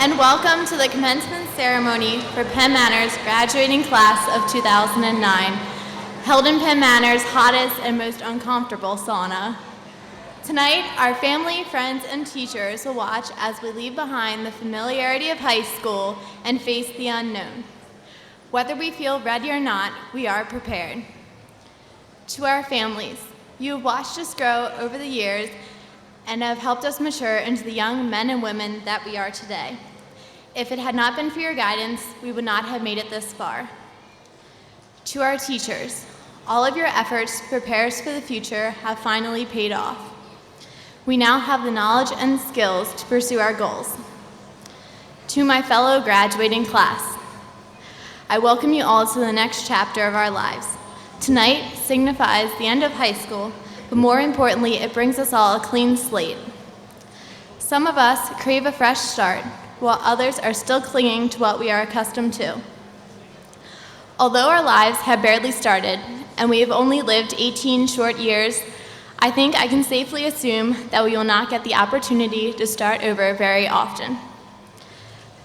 and welcome to the commencement ceremony for Penn Manor's graduating class of 2009, held in Penn Manor's hottest and most uncomfortable sauna. Tonight, our family, friends, and teachers will watch as we leave behind the familiarity of high school and face the unknown. Whether we feel ready or not, we are prepared. To our families, you have watched us grow over the years and have helped us mature into the young men and women that we are today. If it had not been for your guidance, we would not have made it this far. To our teachers, all of your efforts to prepare us for the future have finally paid off. We now have the knowledge and skills to pursue our goals. To my fellow graduating class, I welcome you all to the next chapter of our lives. Tonight signifies the end of high school, but more importantly, it brings us all a clean slate. Some of us crave a fresh start, while others are still clinging to what we are accustomed to. Although our lives have barely started, and we have only lived 18 short years, I think I can safely assume that we will not get the opportunity to start over very often.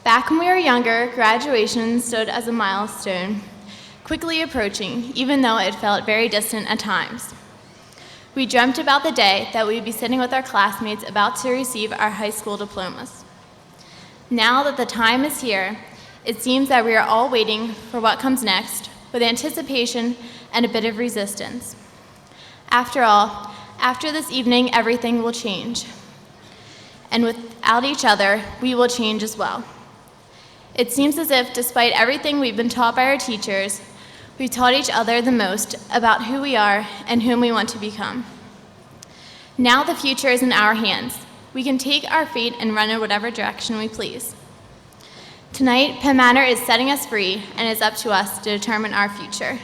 Back when we were younger, graduation stood as a milestone, quickly approaching, even though it felt very distant at times. We dreamt about the day that we would be sitting with our classmates about to receive our high school diplomas. Now that the time is here, it seems that we are all waiting for what comes next with anticipation and a bit of resistance. After all, after this evening, everything will change. And without each other, we will change as well. It seems as if, despite everything we've been taught by our teachers, we've taught each other the most about who we are and whom we want to become. Now the future is in our hands. We can take our fate and run in whatever direction we please. Tonight, Penn Manor is setting us free, and it's up to us to determine our future.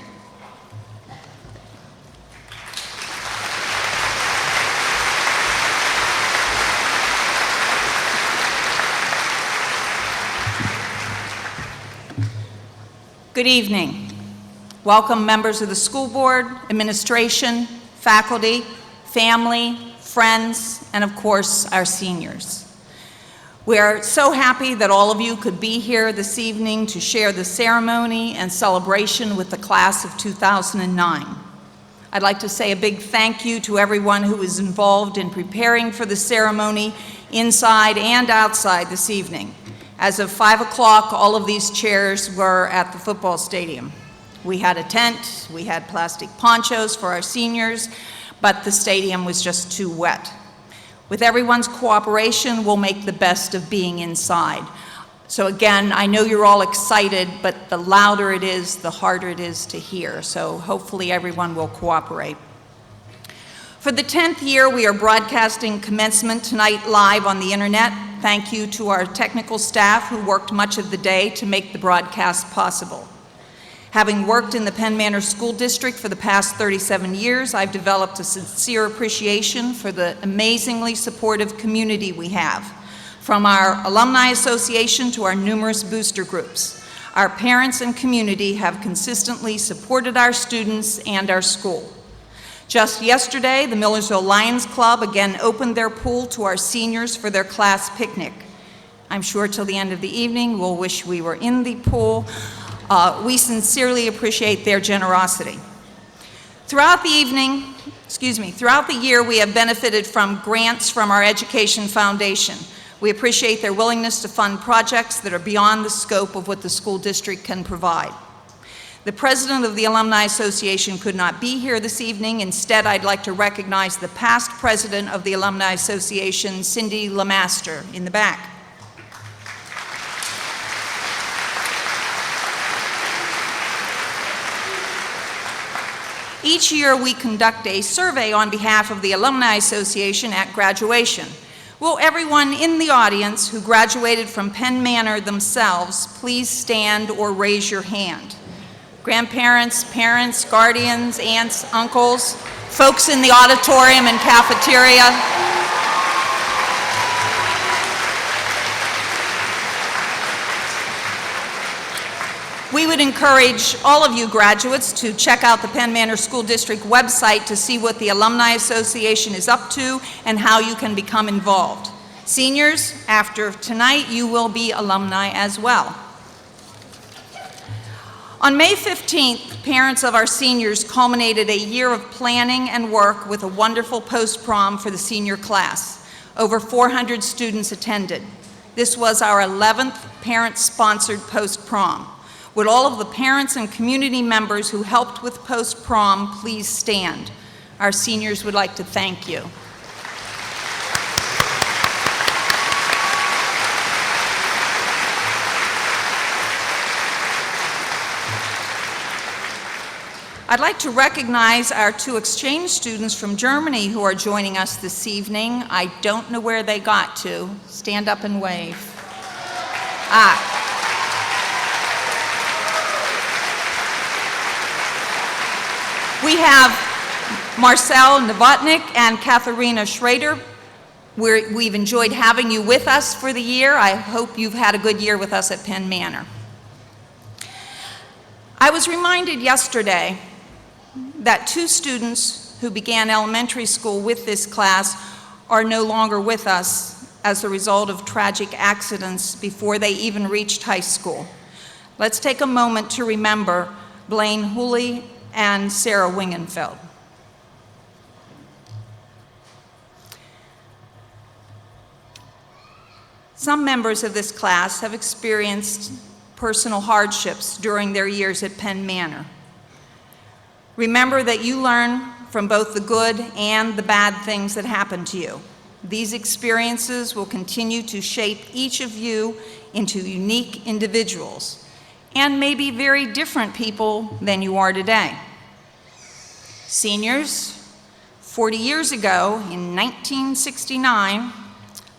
Good evening. Welcome members of the school board, administration, faculty, family, friends, and of course, our seniors. We are so happy that all of you could be here this evening to share the ceremony and celebration with the class of 2009. I'd like to say a big thank you to everyone who was involved in preparing for the ceremony inside and outside this evening. As of 5 o'clock, all of these chairs were at the football stadium. We had a tent, we had plastic ponchos for our seniors, but the stadium was just too wet. With everyone's cooperation, we'll make the best of being inside. So again, I know you're all excited, but the louder it is, the harder it is to hear. So hopefully everyone will cooperate. For the 10th year, we are broadcasting Commencement tonight live on the internet. Thank you to our technical staff who worked much of the day to make the broadcast possible. Having worked in the Penn Manor School District for the past 37 years, I've developed a sincere appreciation for the amazingly supportive community we have. From our Alumni Association to our numerous booster groups, our parents and community have consistently supported our students and our school. Just yesterday, the Millersville Lions Club again opened their pool to our seniors for their class picnic. I'm sure till the end of the evening, we'll wish we were in the pool. We sincerely appreciate their generosity. Throughout the year, we have benefited from grants from our Education Foundation. We appreciate their willingness to fund projects that are beyond the scope of what the school district can provide. The president of the Alumni Association could not be here this evening. Instead, I'd like to recognize the past president of the Alumni Association, Cindy Lemaster, in the back. Each year, we conduct a survey on behalf of the Alumni Association at graduation. Will everyone in the audience who graduated from Penn Manor themselves please stand or raise your hand? Grandparents, parents, guardians, aunts, uncles, folks in the auditorium and cafeteria. We would encourage all of you graduates to check out the Penn Manor School District website to see what the Alumni Association is up to and how you can become involved. Seniors, after tonight, you will be alumni as well. On May 15th, parents of our seniors culminated a year of planning and work with a wonderful post-prom for the senior class. Over 400 students attended. This was our 11th parent-sponsored post-prom. Would all of the parents and community members who helped with post-prom please stand? Our seniors would like to thank you. I'd like to recognize our 2 exchange students from Germany who are joining us this evening. I don't know where they got to. Stand up and wave. We have Marcel Novotnik and Katharina Schrader. We've enjoyed having you with us for the year. I hope you've had a good year with us at Penn Manor. I was reminded yesterday that 2 students who began elementary school with this class are no longer with us as a result of tragic accidents before they even reached high school. Let's take a moment to remember Blaine Hooley and Sarah Wingenfeld. Some members of this class have experienced personal hardships during their years at Penn Manor. Remember that you learn from both the good and the bad things that happen to you. These experiences will continue to shape each of you into unique individuals and maybe very different people than you are today. Seniors, 40 years ago, in 1969,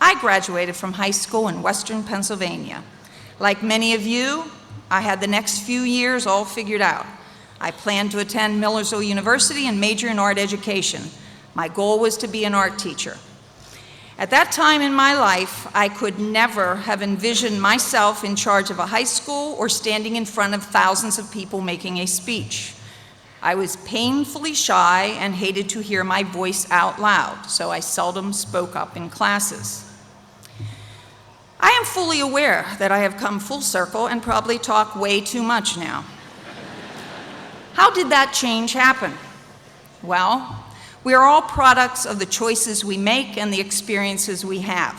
I graduated from high school in Western Pennsylvania. Like many of you, I had the next few years all figured out. I planned to attend Millersville University and major in art education. My goal was to be an art teacher. At that time in my life, I could never have envisioned myself in charge of a high school or standing in front of thousands of people making a speech. I was painfully shy and hated to hear my voice out loud, so I seldom spoke up in classes. I am fully aware that I have come full circle and probably talk way too much now. How did that change happen? Well, we are all products of the choices we make and the experiences we have.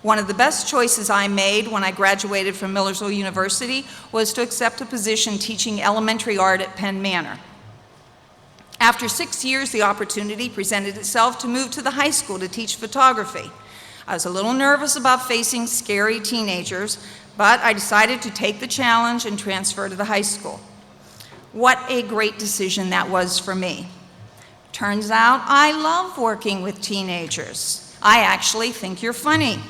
One of the best choices I made when I graduated from Millersville University was to accept a position teaching elementary art at Penn Manor. After 6 years, the opportunity presented itself to move to the high school to teach photography. I was a little nervous about facing scary teenagers, but I decided to take the challenge and transfer to the high school. What a great decision that was for me. Turns out I love working with teenagers. I actually think you're funny.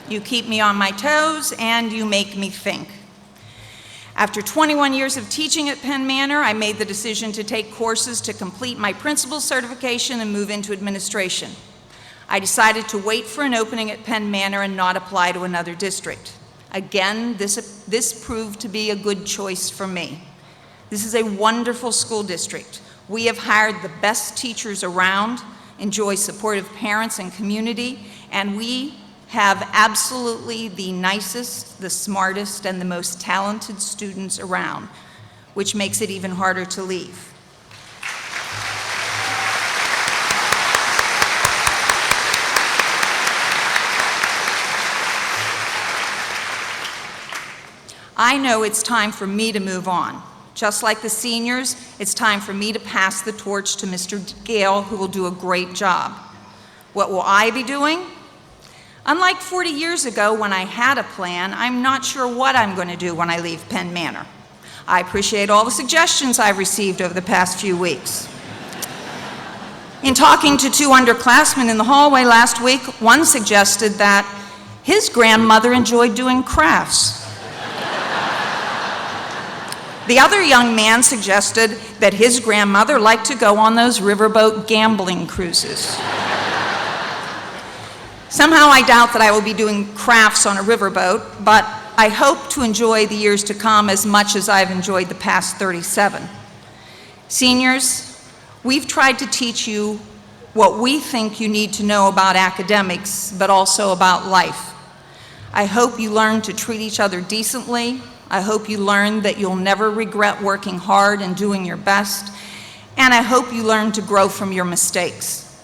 You keep me on my toes and you make me think. After 21 years of teaching at Penn Manor, I made the decision to take courses to complete my principal's certification and move into administration. I decided to wait for an opening at Penn Manor and not apply to another district. Again, this proved to be a good choice for me. This is a wonderful school district. We have hired the best teachers around, enjoy supportive parents and community, and we have absolutely the nicest, the smartest, and the most talented students around, which makes it even harder to leave. I know it's time for me to move on. Just like the seniors, it's time for me to pass the torch to Mr. Gale, who will do a great job. What will I be doing? Unlike 40 years ago when I had a plan, I'm not sure what I'm going to do when I leave Penn Manor. I appreciate all the suggestions I've received over the past few weeks. In talking to 2 underclassmen in the hallway last week, one suggested that his grandmother enjoyed doing crafts. The other young man suggested that his grandmother liked to go on those riverboat gambling cruises. Somehow I doubt that I will be doing crafts on a riverboat, but I hope to enjoy the years to come as much as I've enjoyed the past 37. Seniors, we've tried to teach you what we think you need to know about academics, but also about life. I hope you learn to treat each other decently. I hope you learn that you'll never regret working hard and doing your best. And I hope you learn to grow from your mistakes.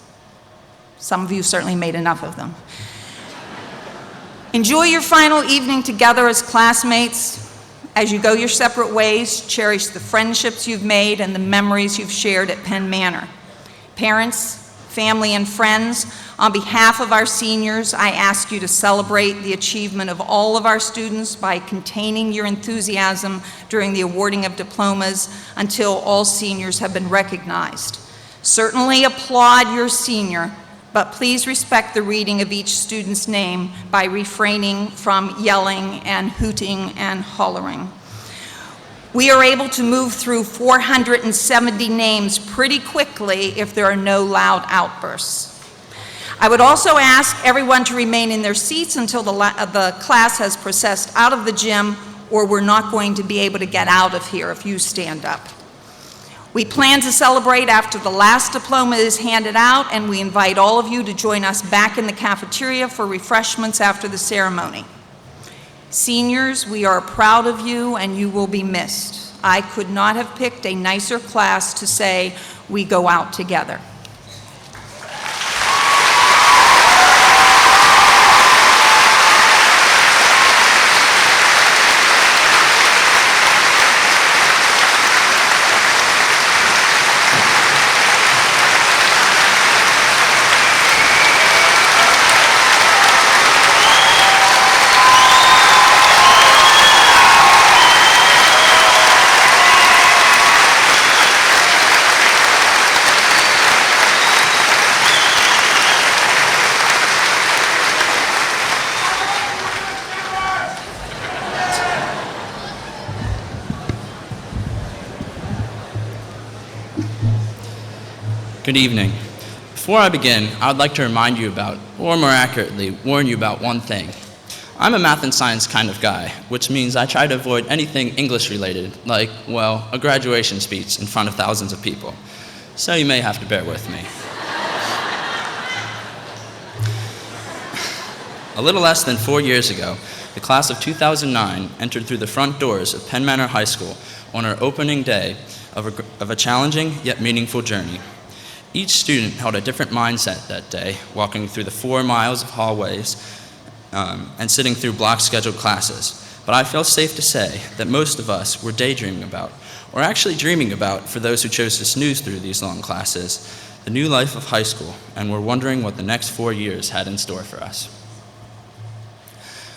Some of you certainly made enough of them. Enjoy your final evening together as classmates. As you go your separate ways, cherish the friendships you've made and the memories you've shared at Penn Manor. Parents, family, and friends, on behalf of our seniors, I ask you to celebrate the achievement of all of our students by containing your enthusiasm during the awarding of diplomas until all seniors have been recognized. Certainly applaud your senior, but please respect the reading of each student's name by refraining from yelling and hooting and hollering. We are able to move through 470 names pretty quickly if there are no loud outbursts. I would also ask everyone to remain in their seats until the class has processed out of the gym, or we're not going to be able to get out of here if you stand up. We plan to celebrate after the last diploma is handed out, and we invite all of you to join us back in the cafeteria for refreshments after the ceremony. Seniors, we are proud of you and you will be missed. I could not have picked a nicer class to say we go out together. Good evening. Before I begin, I would like to remind you about, or more accurately, warn you about one thing. I'm a math and science kind of guy, which means I try to avoid anything English related, like, well, a graduation speech in front of thousands of people. So you may have to bear with me. A little less than 4 years ago, the class of 2009 entered through the front doors of Penn Manor High School on our opening day of a challenging yet meaningful journey. Each student held a different mindset that day, walking through the 4 miles of hallways and sitting through block-scheduled classes. But I feel safe to say that most of us were daydreaming about, or actually dreaming about, for those who chose to snooze through these long classes, the new life of high school, and were wondering what the next 4 years had in store for us.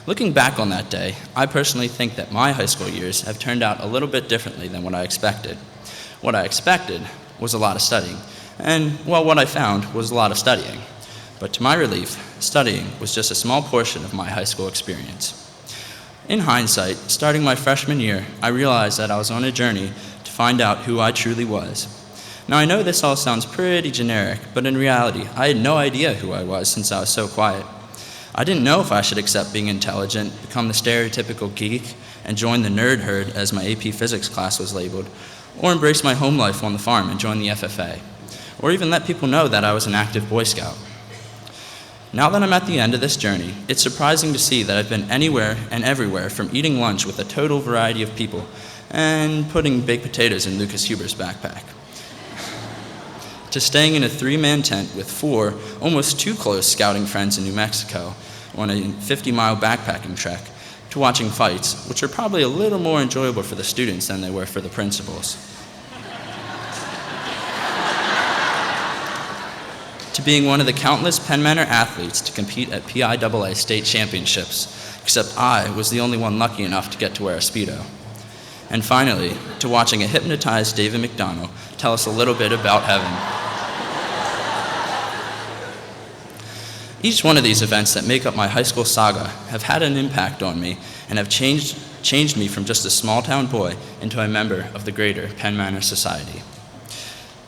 Looking back on that day, I personally think that my high school years have turned out a little bit differently than what I expected. What I expected was a lot of studying. And, well, what I found was a lot of studying. But to my relief, studying was just a small portion of my high school experience. In hindsight, starting my freshman year, I realized that I was on a journey to find out who I truly was. Now, I know this all sounds pretty generic, but in reality, I had no idea who I was since I was so quiet. I didn't know if I should accept being intelligent, become the stereotypical geek, and join the nerd herd, as my AP Physics class was labeled, or embrace my home life on the farm and join the FFA. Or even let people know that I was an active Boy Scout. Now that I'm at the end of this journey, it's surprising to see that I've been anywhere and everywhere, from eating lunch with a total variety of people and putting baked potatoes in Lucas Huber's backpack, to staying in a 3-man tent with 4 almost too close scouting friends in New Mexico on a 50-mile backpacking trek, to watching fights, which are probably a little more enjoyable for the students than they were for the principals, to being one of the countless Penn Manor athletes to compete at PIAA state championships, except I was the only one lucky enough to get to wear a Speedo. And finally, to watching a hypnotized David McDonald tell us a little bit about heaven. Each one of these events that make up my high school saga have had an impact on me and have changed me from just a small-town boy into a member of the greater Penn Manor society.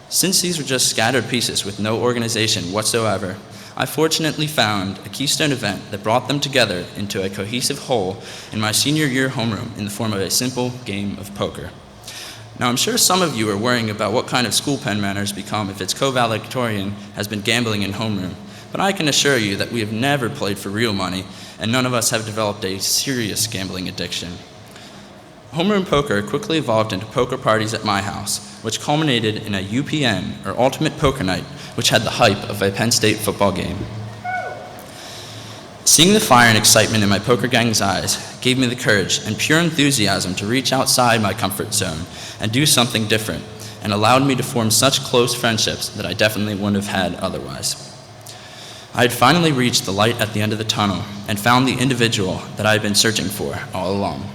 Since these were just scattered pieces with no organization whatsoever, I fortunately found a keystone event that brought them together into a cohesive whole in my senior year homeroom in the form of a simple game of poker. Now, I'm sure some of you are worrying about what kind of school Penn Manor has become if its co-valedictorian has been gambling in homeroom, but I can assure you that we have never played for real money, and none of us have developed a serious gambling addiction. Homeroom poker quickly evolved into poker parties at my house, which culminated in a UPN, or Ultimate Poker Night, which had the hype of a Penn State football game. Seeing the fire and excitement in my poker gang's eyes gave me the courage and pure enthusiasm to reach outside my comfort zone and do something different, and allowed me to form such close friendships that I definitely wouldn't have had otherwise. I had finally reached the light at the end of the tunnel and found the individual that I had been searching for all along.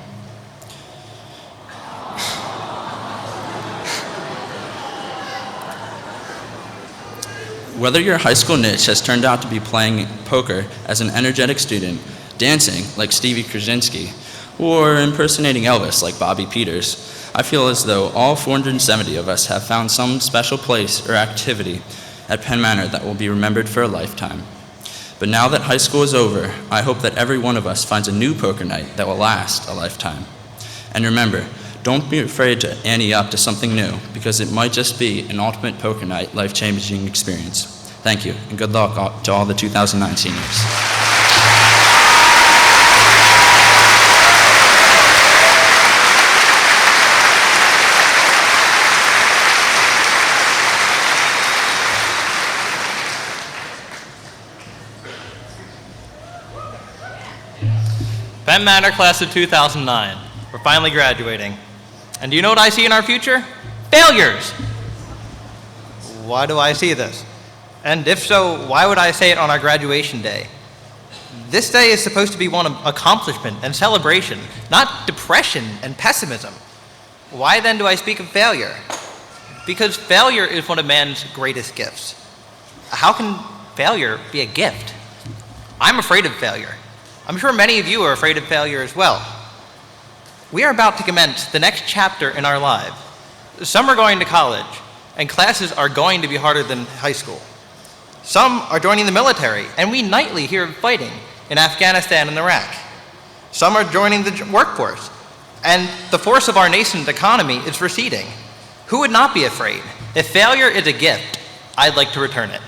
Whether your high school niche has turned out to be playing poker as an energetic student, dancing like Stevie Krasinski, or impersonating Elvis like Bobby Peters, I feel as though all 470 of us have found some special place or activity at Penn Manor that will be remembered for a lifetime. But now that high school is over, I hope that every one of us finds a new poker night that will last a lifetime. And remember, don't be afraid to ante up to something new, because it might just be an ultimate poker night life-changing experience. Thank you, and good luck to all the 2009 seniors. Penn Manor class of 2009. We're finally graduating. And do you know what I see in our future? Failures! Why do I see this? And if so, why would I say it on our graduation day? This day is supposed to be one of accomplishment and celebration, not depression and pessimism. Why then do I speak of failure? Because failure is one of man's greatest gifts. How can failure be a gift? I'm afraid of failure. I'm sure many of you are afraid of failure as well. We are about to commence the next chapter in our lives. Some are going to college, and classes are going to be harder than high school. Some are joining the military, and we nightly hear of fighting in Afghanistan and Iraq. Some are joining the workforce, and the force of our nation's economy is receding. Who would not be afraid? If failure is a gift, I'd like to return it.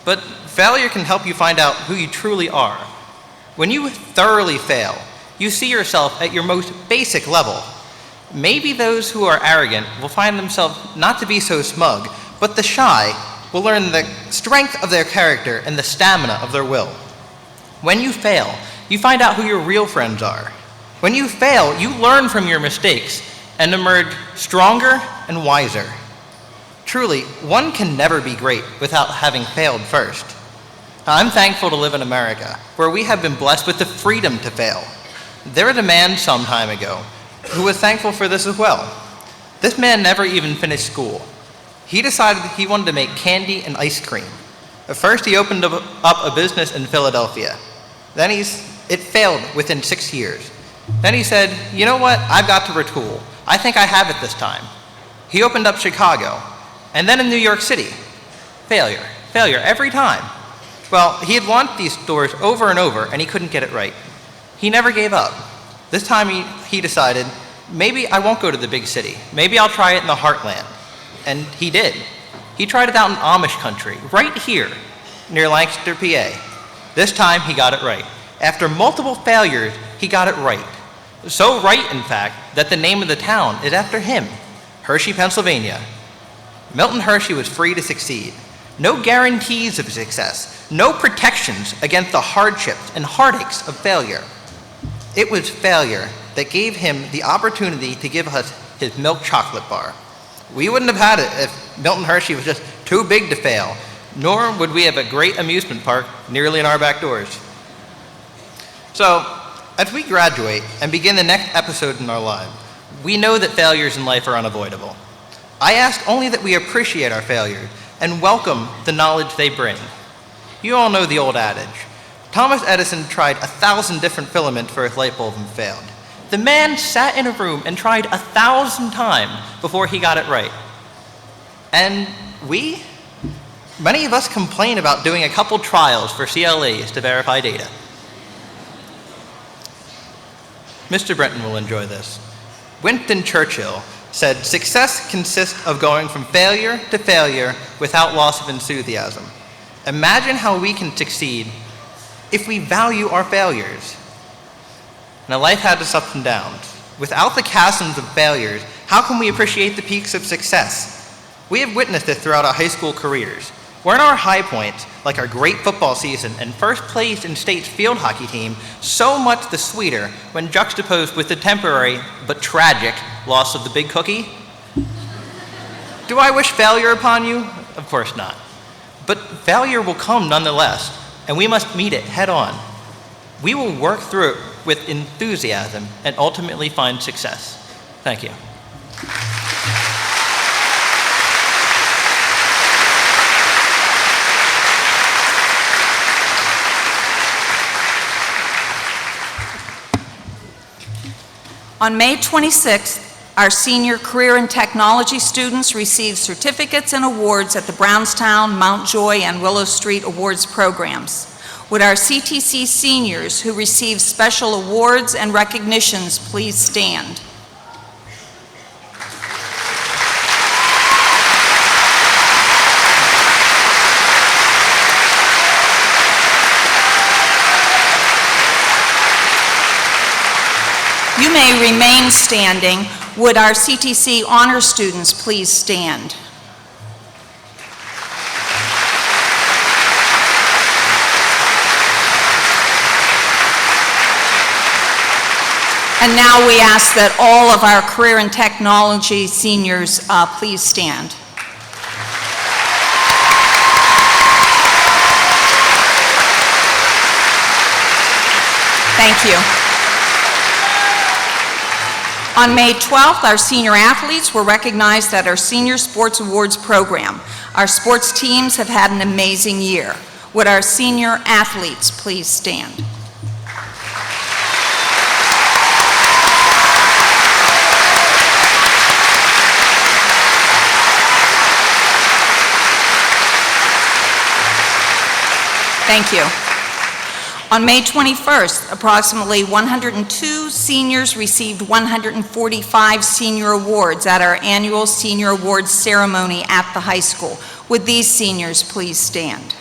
But failure can help you find out who you truly are. When you thoroughly fail, you see yourself at your most basic level. Maybe those who are arrogant will find themselves not to be so smug, but the shy will learn the strength of their character and the stamina of their will. When you fail, you find out who your real friends are. When you fail, you learn from your mistakes and emerge stronger and wiser. Truly, one can never be great without having failed first. I'm thankful to live in America, where we have been blessed with the freedom to fail. There was a man some time ago who was thankful for this as well. This man never even finished school. He decided he wanted to make candy and ice cream. At first, he opened up a business in Philadelphia. Then it failed within 6 years. Then he said, you know what, I've got to retool. I think I have it this time. He opened up Chicago, and then in New York City. Failure every time. Well, he had launched these stores over and over, and he couldn't get it right. He never gave up. This time he decided, maybe I won't go to the big city. Maybe I'll try it in the heartland. And he did. He tried it out in Amish country, right here, near Lancaster, PA. This time he got it right. After multiple failures, he got it right. So right, in fact, that the name of the town is after him, Hershey, Pennsylvania. Milton Hershey was free to succeed. No guarantees of success, no protections against the hardships and heartaches of failure. It was failure that gave him the opportunity to give us his milk chocolate bar. We wouldn't have had it if Milton Hershey was just too big to fail, nor would we have a great amusement park nearly in our back doors. So, as we graduate and begin the next episode in our lives, we know that failures in life are unavoidable. I ask only that we appreciate our failures and welcome the knowledge they bring. You all know the old adage. Thomas Edison tried 1,000 different filaments for his light bulb and failed. The man sat in a room and tried 1,000 times before he got it right. And many of us complain about doing a couple trials for CLAs to verify data. Mr. Brenton will enjoy this. Winston Churchill said, "Success consists of going from failure to failure without loss of enthusiasm. Imagine how we can succeed if we value our failures." Now, life had its ups and downs. Without the chasms of failures, how can we appreciate the peaks of success? We have witnessed it throughout our high school careers. We're in our high points, like our great football season and first place in state's field hockey team, so much the sweeter when juxtaposed with the temporary but tragic loss of the big cookie. Do I wish failure upon you? Of course not. But failure will come nonetheless, and we must meet it head on. We will work through it with enthusiasm and ultimately find success. Thank you. On May 26th, our senior career and technology students received certificates and awards at the Brownstown, Mountjoy, and Willow Street Awards programs. Would our CTC seniors who received special awards and recognitions please stand? You may remain standing. Would our CTC honor students please stand? And now we ask that all of our career and technology seniors please stand. Thank you. On May 12th, our senior athletes were recognized at our Senior Sports Awards program. Our sports teams have had an amazing year. Would our senior athletes please stand? Thank you. On May 21st, approximately 102 seniors received 145 senior awards at our annual Senior Awards ceremony at the high school. Would these seniors please stand?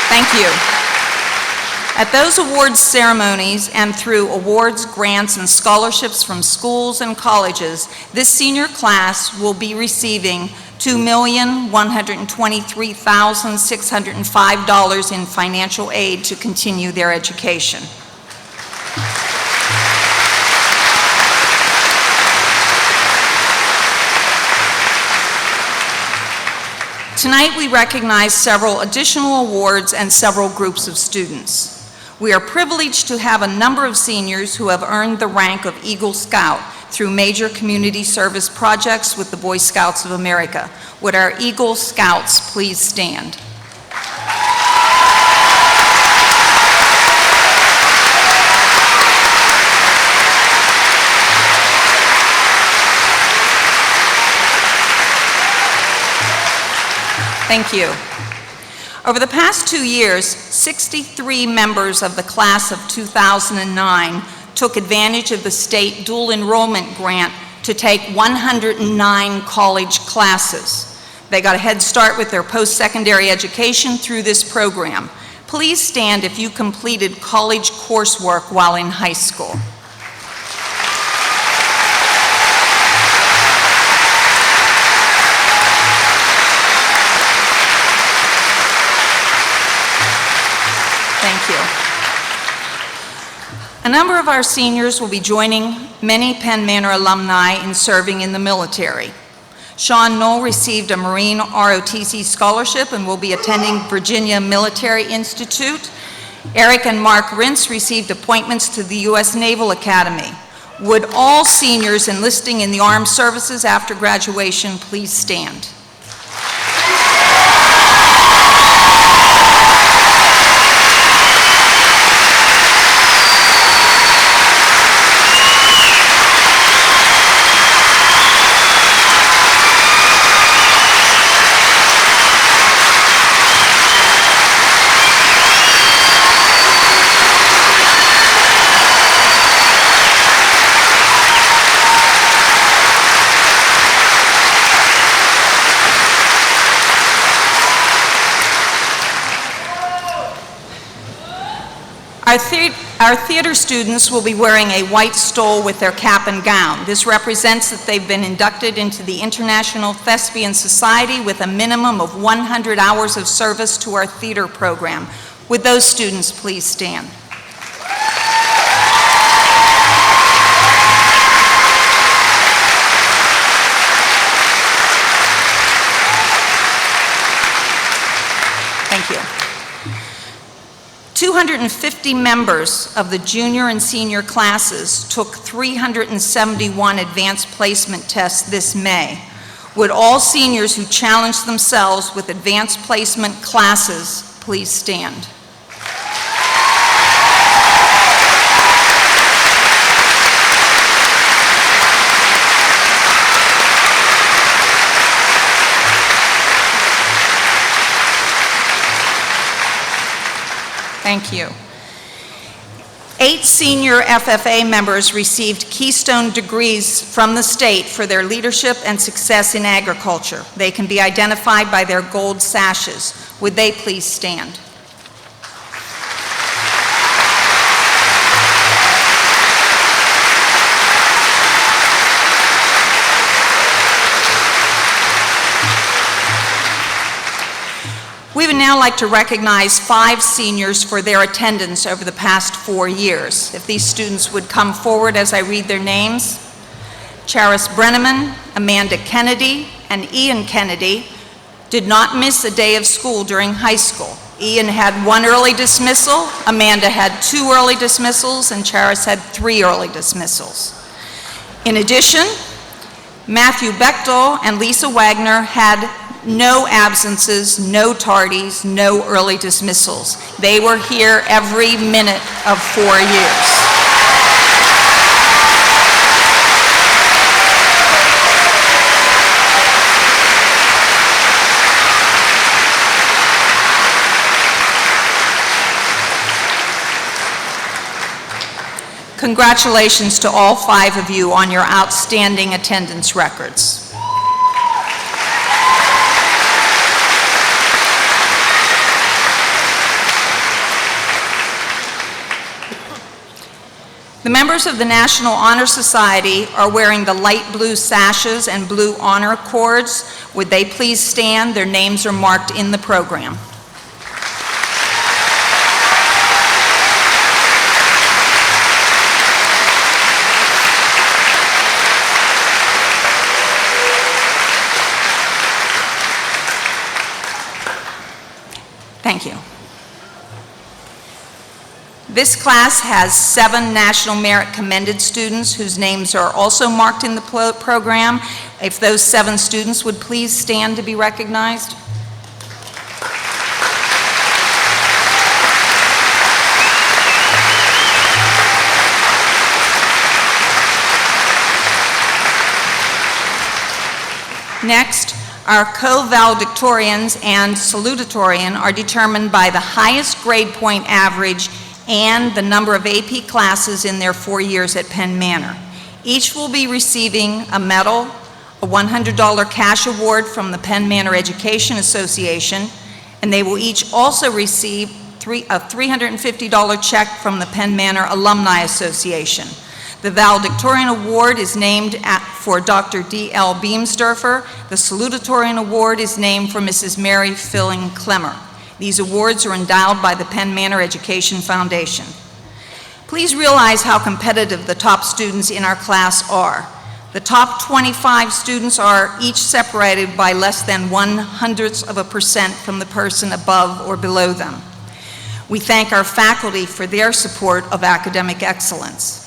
Thank you. At those awards ceremonies and through awards, grants, and scholarships from schools and colleges, this senior class will be receiving $2,123,605 in financial aid to continue their education. Tonight we recognize several additional awards and several groups of students. We are privileged to have a number of seniors who have earned the rank of Eagle Scout through major community service projects with the Boy Scouts of America. Would our Eagle Scouts please stand? Thank you. Over the past 2 years, 63 members of the class of 2009 took advantage of the state dual enrollment grant to take 109 college classes. They got a head start with their post-secondary education through this program. Please stand if you completed college coursework while in high school. Thank you. A number of our seniors will be joining many Penn Manor alumni in serving in the military. Sean Knoll received a Marine ROTC scholarship and will be attending Virginia Military Institute. Eric and Mark Rintz received appointments to the U.S. Naval Academy. Would all seniors enlisting in the armed services after graduation please stand? Our theater students will be wearing a white stole with their cap and gown. This represents that they've been inducted into the International Thespian Society with a minimum of 100 hours of service to our theater program. Would those students please stand? Thank you. 250 members of the junior and senior classes took 371 advanced placement tests this May. Would all seniors who challenged themselves with advanced placement classes please stand? Thank you. 8 senior FFA members received Keystone degrees from the state for their leadership and success in agriculture. They can be identified by their gold sashes. Would they please stand? We would now like to recognize 5 seniors for their attendance over the past 4 years. If these students would come forward as I read their names. Charis Brenneman, Amanda Kennedy, and Ian Kennedy did not miss a day of school during high school. Ian had 1 early dismissal, Amanda had 2 early dismissals, and Charis had 3 early dismissals. In addition, Matthew Bechtel and Lisa Wagner had no absences, no tardies, no early dismissals. They were here every minute of 4 years. Congratulations to all 5 of you on your outstanding attendance records. The members of the National Honor Society are wearing the light blue sashes and blue honor cords. Would they please stand? Their names are marked in the program. Thank you. This class has 7 National Merit Commended students whose names are also marked in the program. If those 7 students would please stand to be recognized. Next, our co-valedictorians and salutatorian are determined by the highest grade point average and the number of AP classes in their 4 years at Penn Manor. Each will be receiving a medal, a $100 cash award from the Penn Manor Education Association, and they will each also receive a $350 check from the Penn Manor Alumni Association. The Valedictorian Award is named for Dr. D.L. Beamsdorfer. The Salutatorian Award is named for Mrs. Mary Filling Clemmer. These awards are endowed by the Penn Manor Education Foundation. Please realize how competitive the top students in our class are. The top 25 students are each separated by less than 0.01% from the person above or below them. We thank our faculty for their support of academic excellence.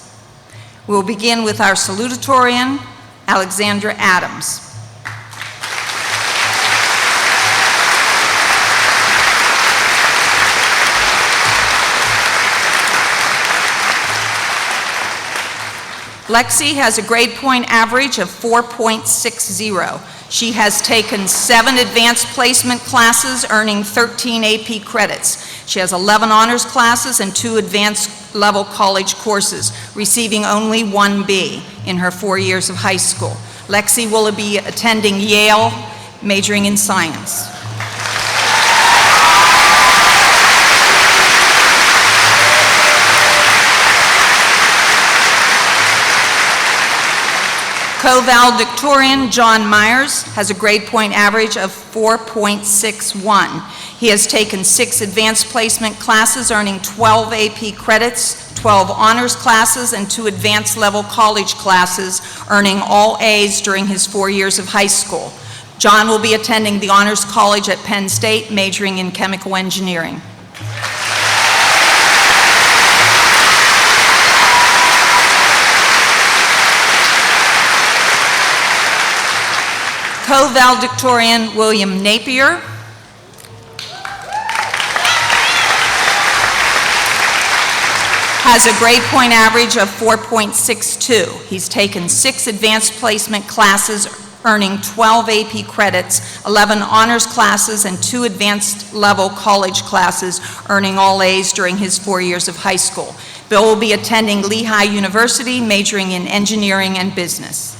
We will begin with our salutatorian, Alexandra Adams. Lexi has a grade point average of 4.60. She has taken 7 advanced placement classes, earning 13 AP credits. She has 11 honors classes and 2 advanced level college courses, receiving only 1 B in her 4 years of high school. Lexi will be attending Yale, majoring in science. Co-valedictorian John Myers has a grade point average of 4.61. He has taken 6 advanced placement classes, earning 12 AP credits, 12 honors classes, and 2 advanced level college classes, earning all A's during his 4 years of high school. John will be attending the Honors College at Penn State, majoring in chemical engineering. Co-valedictorian William Napier has a grade point average of 4.62. He's taken 6 advanced placement classes, earning 12 AP credits, 11 honors classes, and 2 advanced level college classes, earning all A's during his 4 years of high school. Bill will be attending Lehigh University, majoring in engineering and business.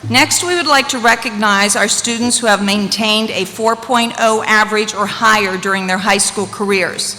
Next, we would like to recognize our students who have maintained a 4.0 average or higher during their high school careers.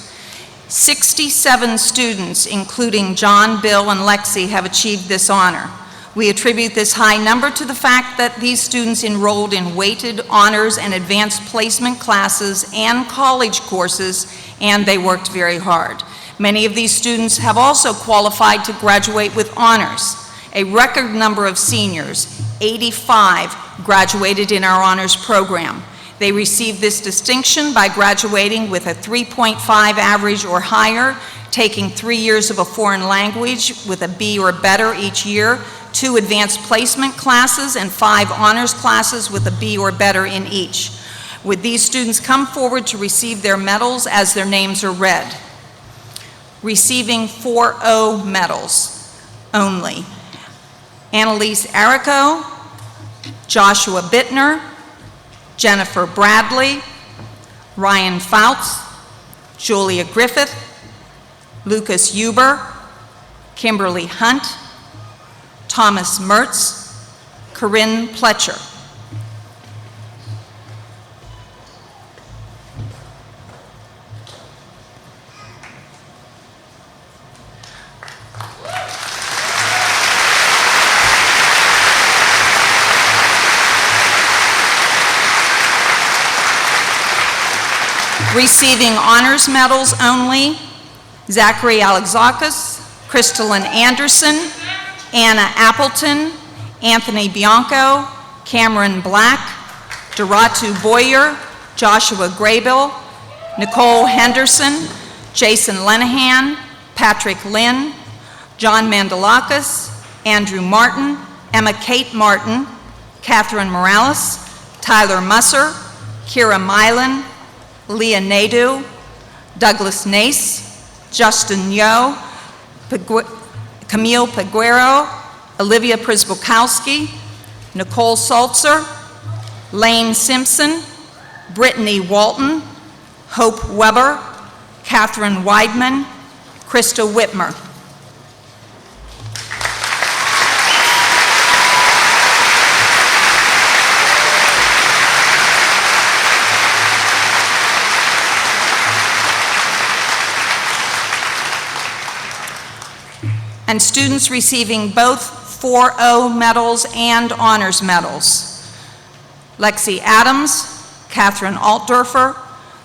67 students, including John, Bill, and Lexi, have achieved this honor. We attribute this high number to the fact that these students enrolled in weighted honors and advanced placement classes and college courses, and they worked very hard. Many of these students have also qualified to graduate with honors. A record number of seniors, 85, graduated in our honors program. They received this distinction by graduating with a 3.5 average or higher, taking 3 years of a foreign language with a B or better each year, 2 advanced placement classes, and 5 honors classes with a B or better in each. Would these students come forward to receive their medals as their names are read? Receiving 4.0 medals only: Annalise Arico, Joshua Bittner, Jennifer Bradley, Ryan Fouts, Julia Griffith, Lucas Huber, Kimberly Hunt, Thomas Mertz, Corinne Pletcher. Receiving honors medals only: Zachary Alexakis, Crystalline Anderson, Anna Appleton, Anthony Bianco, Cameron Black, Doratu Boyer, Joshua Graybill, Nicole Henderson, Jason Lenahan, Patrick Lynn, John Mandalakis, Andrew Martin, Emma Kate Martin, Catherine Morales, Tyler Musser, Kira Milan, Leah Nadeau, Douglas Nace, Justin Yo, Camille Peguero, Olivia Prisbukowski, Nicole Salzer, Lane Simpson, Brittany Walton, Hope Weber, Catherine Weidman, Krista Whitmer. And students receiving both 4.0 medals and honors medals: Lexi Adams, Catherine Altdorfer,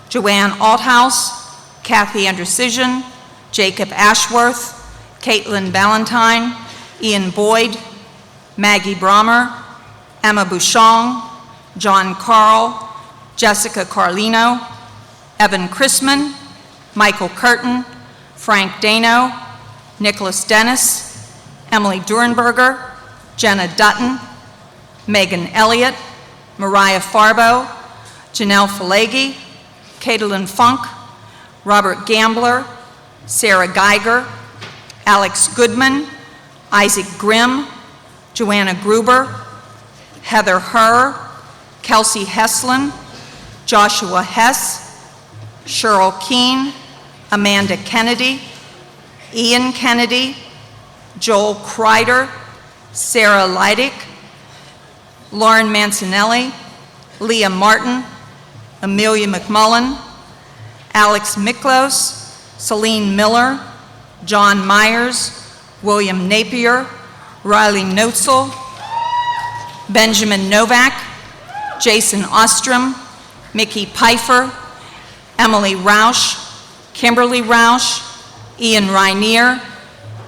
Joanne Althouse, Kathy Andersizian, Jacob Ashworth, Caitlin Ballantyne, Ian Boyd, Maggie Brommer, Emma Bouchon, John Carl, Jessica Carlino, Evan Chrisman, Michael Curtin, Frank Dano, Nicholas Dennis, Emily Durenberger, Jenna Dutton, Megan Elliott, Mariah Farbo, Janelle Falegi, Caitlin Funk, Robert Gambler, Sarah Geiger, Alex Goodman, Isaac Grimm, Joanna Gruber, Heather Herr, Kelsey Heslin, Joshua Hess, Cheryl Keene, Amanda Kennedy, Ian Kennedy, Joel Kreider, Sarah Leidick, Lauren Mancinelli, Leah Martin, Amelia McMullen, Alex Miklos, Celine Miller, John Myers, William Napier, Riley Notzel, Benjamin Novak, Jason Ostrom, Mickey Pfeiffer, Emily Rausch, Kimberly Rausch, Ian Rainier,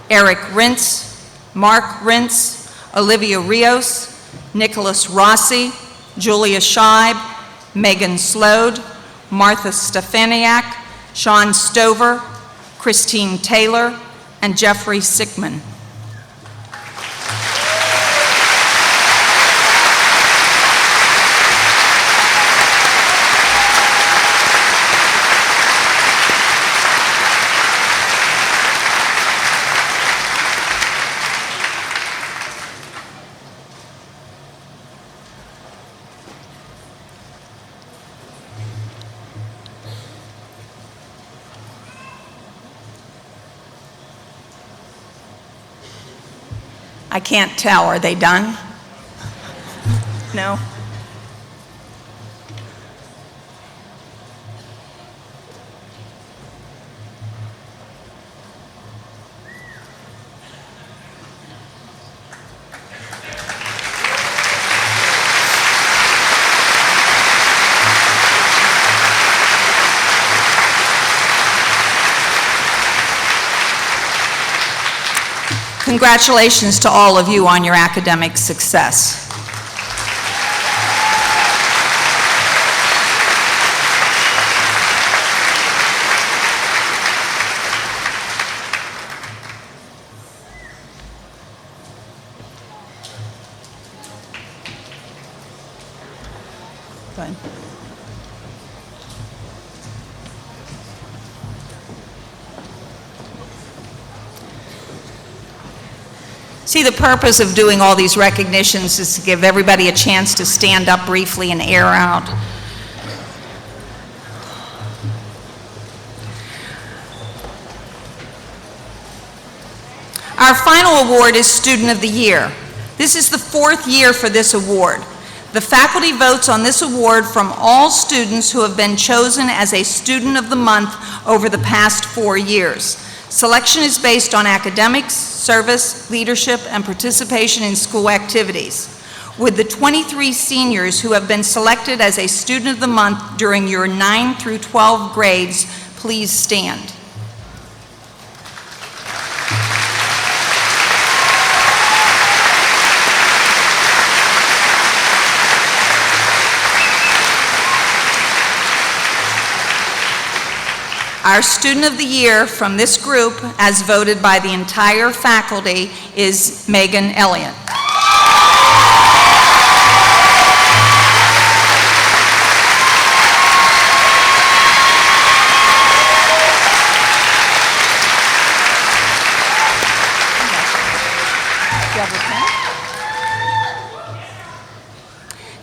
Eric Rintz, Mark Rintz, Olivia Rios, Nicholas Rossi, Julia Scheib, Megan Slode, Martha Stefaniak, Sean Stover, Christine Taylor, and Jeffrey Sickman. I can't tell. Are they done? No? Congratulations to all of you on your academic success. Good. See, the purpose of doing all these recognitions is to give everybody a chance to stand up briefly and air out. Our final award is Student of the Year. This is the 4th year for this award. The faculty votes on this award from all students who have been chosen as a Student of the Month over the past 4 years. Selection is based on academics, service, leadership, and participation in school activities. With the 23 seniors who have been selected as a Student of the Month during your 9 through 12 grades, please stand. Our Student of the Year from this group, as voted by the entire faculty, is Megan Elliott.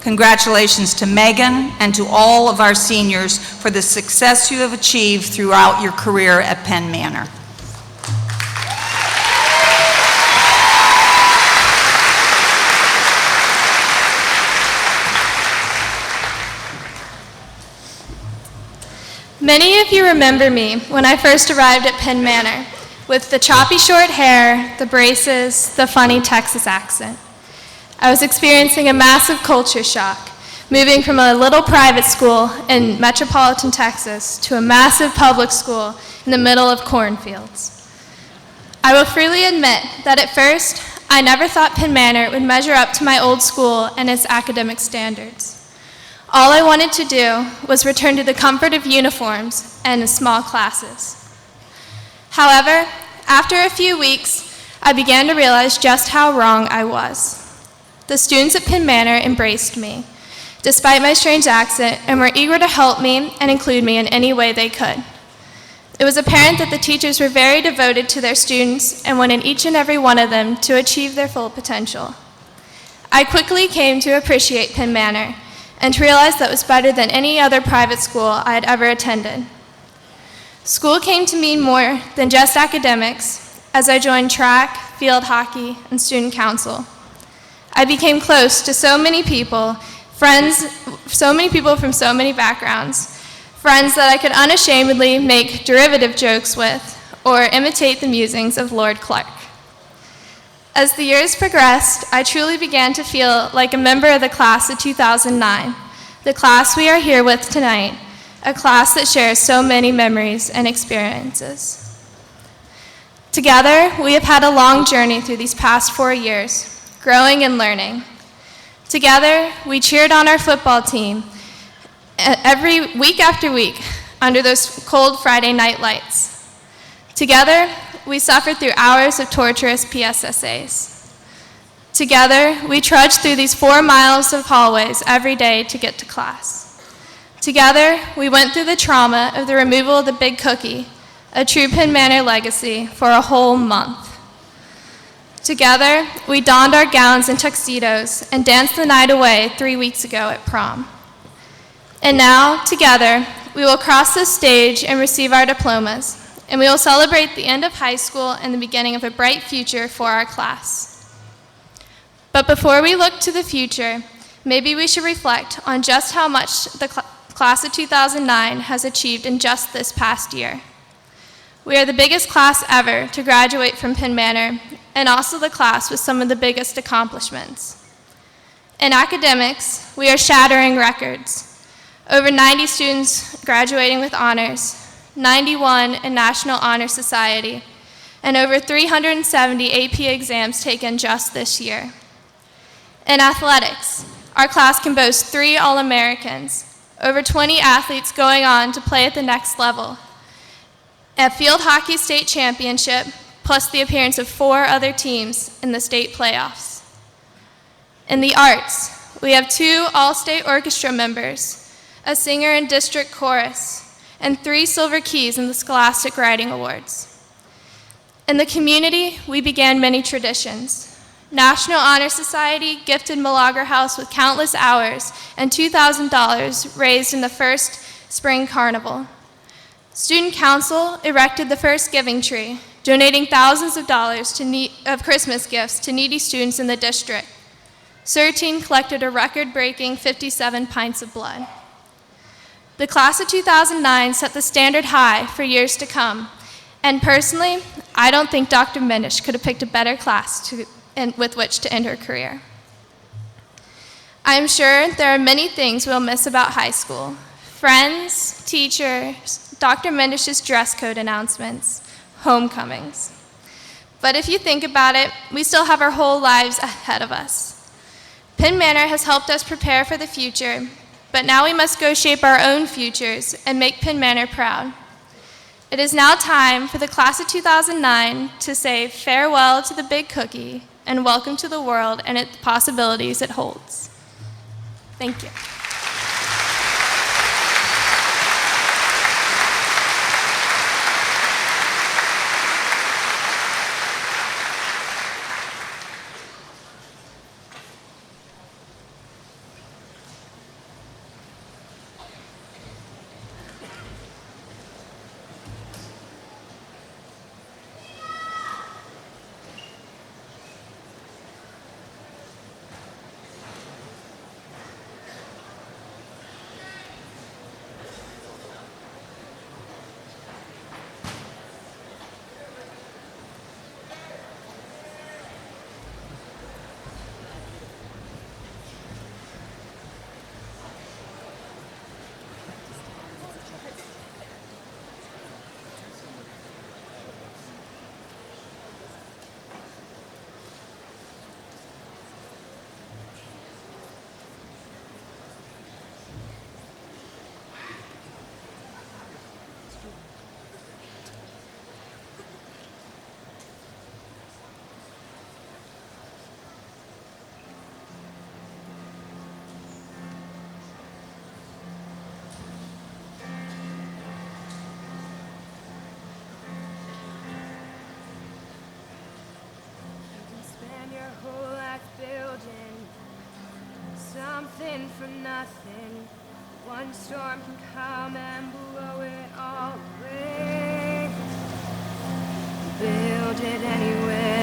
Congratulations to Megan and to all of our seniors for the success you have achieved throughout your career at Penn Manor. Many of you remember me when I first arrived at Penn Manor, with the choppy short hair, the braces, the funny Texas accent. I was experiencing a massive culture shock, moving from a little private school in metropolitan Texas to a massive public school in the middle of cornfields. I will freely admit that at first, I never thought Penn Manor would measure up to my old school and its academic standards. All I wanted to do was return to the comfort of uniforms and small classes. However, after a few weeks, I began to realize just how wrong I was. The students at Penn Manor embraced me, despite my strange accent, and were eager to help me and include me in any way they could. It was apparent that the teachers were very devoted to their students and wanted each and every one of them to achieve their full potential. I quickly came to appreciate Penn Manor and to realize that it was better than any other private school I had ever attended. School came to mean more than just academics as I joined track, field hockey, and student council. I became close to so many people, friends, so many people from so many backgrounds, friends that I could unashamedly make derivative jokes with or imitate the musings of Lord Clark. As the years progressed, I truly began to feel like a member of the class of 2009, the class we are here with tonight, a class that shares so many memories and experiences. Together, we have had a long journey through these past 4 years, growing and learning. Together, we cheered on our football team every week after week under those cold Friday night lights. Together, we suffered through hours of torturous PSSAs. Together, we trudged through these 4 miles of hallways every day to get to class. Together, we went through the trauma of the removal of the big cookie, a true Penn Manor legacy, for a whole month. Together, we donned our gowns and tuxedos and danced the night away 3 weeks ago at prom. And now, together, we will cross this stage and receive our diplomas, and we will celebrate the end of high school and the beginning of a bright future for our class. But before we look to the future, maybe we should reflect on just how much the class of 2009 has achieved in just this past year. We are the biggest class ever to graduate from Penn Manor, and also the class with some of the biggest accomplishments. In academics, we are shattering records. Over 90 students graduating with honors, 91 in National Honor Society, and over 370 AP exams taken just this year. In athletics, our class can boast 3 All-Americans, over 20 athletes going on to play at the next level, a field hockey state championship, plus the appearance of 4 other teams in the state playoffs. In the arts, we have 2 all-state orchestra members, a singer in district chorus, and 3 silver keys in the Scholastic Writing Awards. In the community, we began many traditions. National Honor Society gifted Milagro House with countless hours and $2,000 raised in the first spring carnival. Student Council erected the first giving tree, donating thousands of dollars of Christmas gifts to needy students in the district. CERTEEN collected a record-breaking 57 pints of blood. The class of 2009 set the standard high for years to come, and personally, I don't think Dr. Minish could have picked a better class with which to end her career. I am sure there are many things we'll miss about high school: friends, teachers, Dr. Minish's dress code announcements, homecomings. But if you think about it, we still have our whole lives ahead of us. Penn Manor has helped us prepare for the future, but now we must go shape our own futures and make Penn Manor proud. It is now time for the class of 2009 to say farewell to the big cookie and welcome to the world and its possibilities it holds. Thank you. Something for nothing. One storm can come and blow it all away. Build it anyway.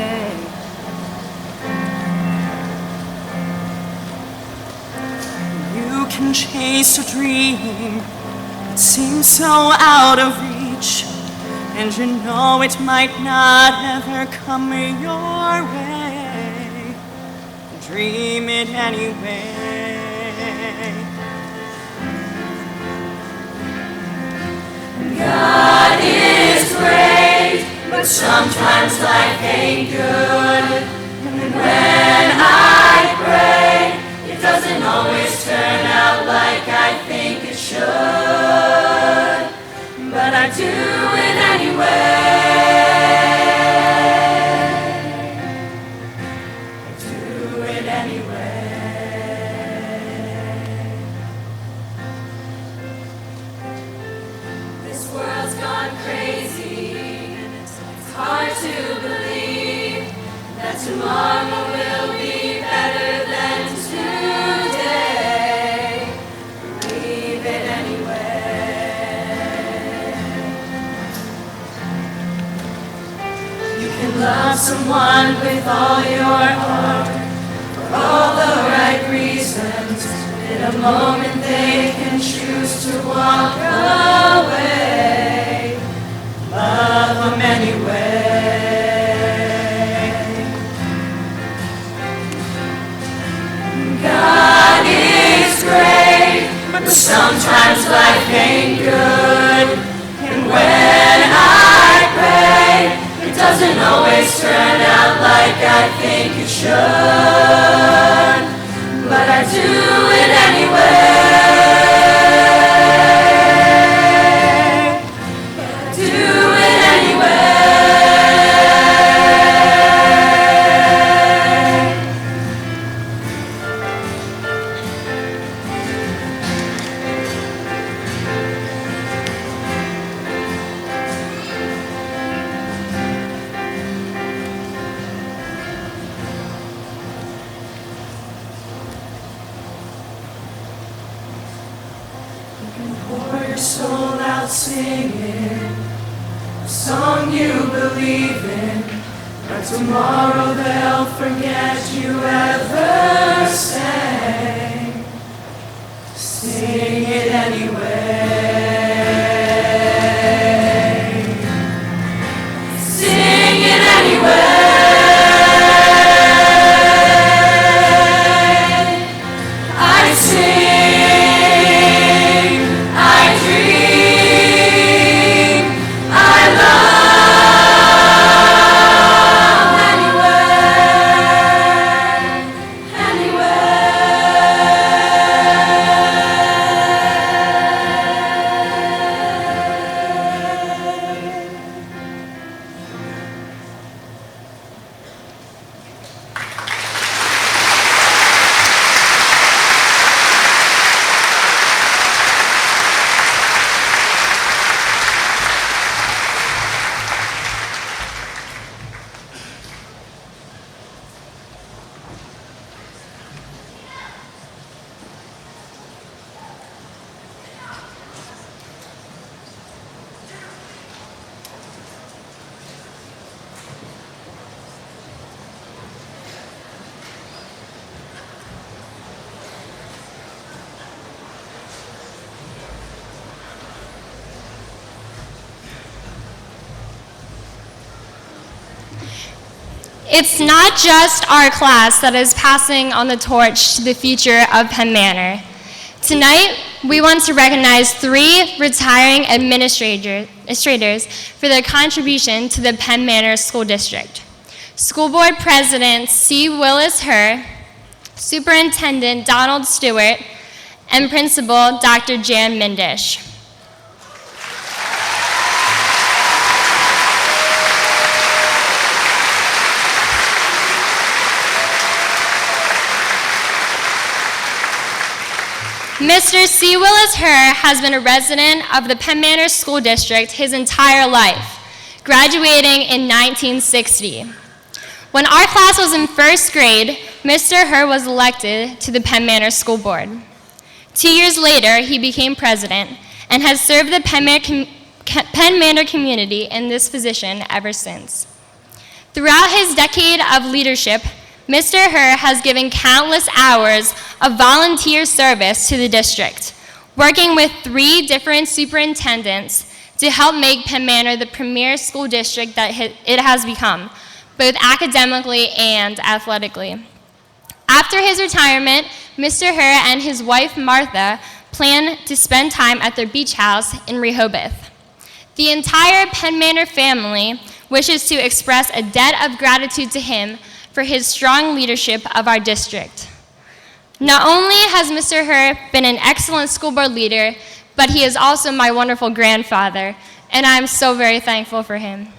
and chase a dream that seems so out of reach, and you know it might not ever come your way. Dream it anyway. God is great, but sometimes life ain't good. And when I pray, it doesn't always turn out like I think it should. But I do it anyway. I do it anyway. This world's gone crazy, and it's hard to believe that tomorrow will be better than today. Believe it anyway. You can love someone with all your heart, for all the right reasons. In a moment they can choose to walk away. Love them anyway. God is great, but sometimes life ain't good. And when I pray, it doesn't always turn out like I think it should. But I do it anyway. I do it anyway. Pour your soul out singing a song you believe in, but tomorrow they'll forget you ever sang. Sing it anyway. Sing it anyway. I sing. It's not just our class that is passing on the torch to the future of Penn Manor. Tonight, we want to recognize 3 retiring administrators for their contribution to the Penn Manor School District. School Board President C. Willis Herr, Superintendent Donald Stewart, and Principal Dr. Jan Mindish. Mr. C. Willis Herr has been a resident of the Penn Manor School District his entire life, graduating in 1960. When our class was in 1st grade, Mr. Herr was elected to the Penn Manor School Board. 2 years later, he became president and has served the Penn Manor community in this position ever since. Throughout his decade of leadership, Mr. Herr has given countless hours of volunteer service to the district, working with 3 different superintendents to help make Penn Manor the premier school district that it has become, both academically and athletically. After his retirement, Mr. Herr and his wife Martha plan to spend time at their beach house in Rehoboth. The entire Penn Manor family wishes to express a debt of gratitude to him for his strong leadership of our district. Not only has Mr. Herr been an excellent school board leader, but he is also my wonderful grandfather, and I'm so very thankful for him.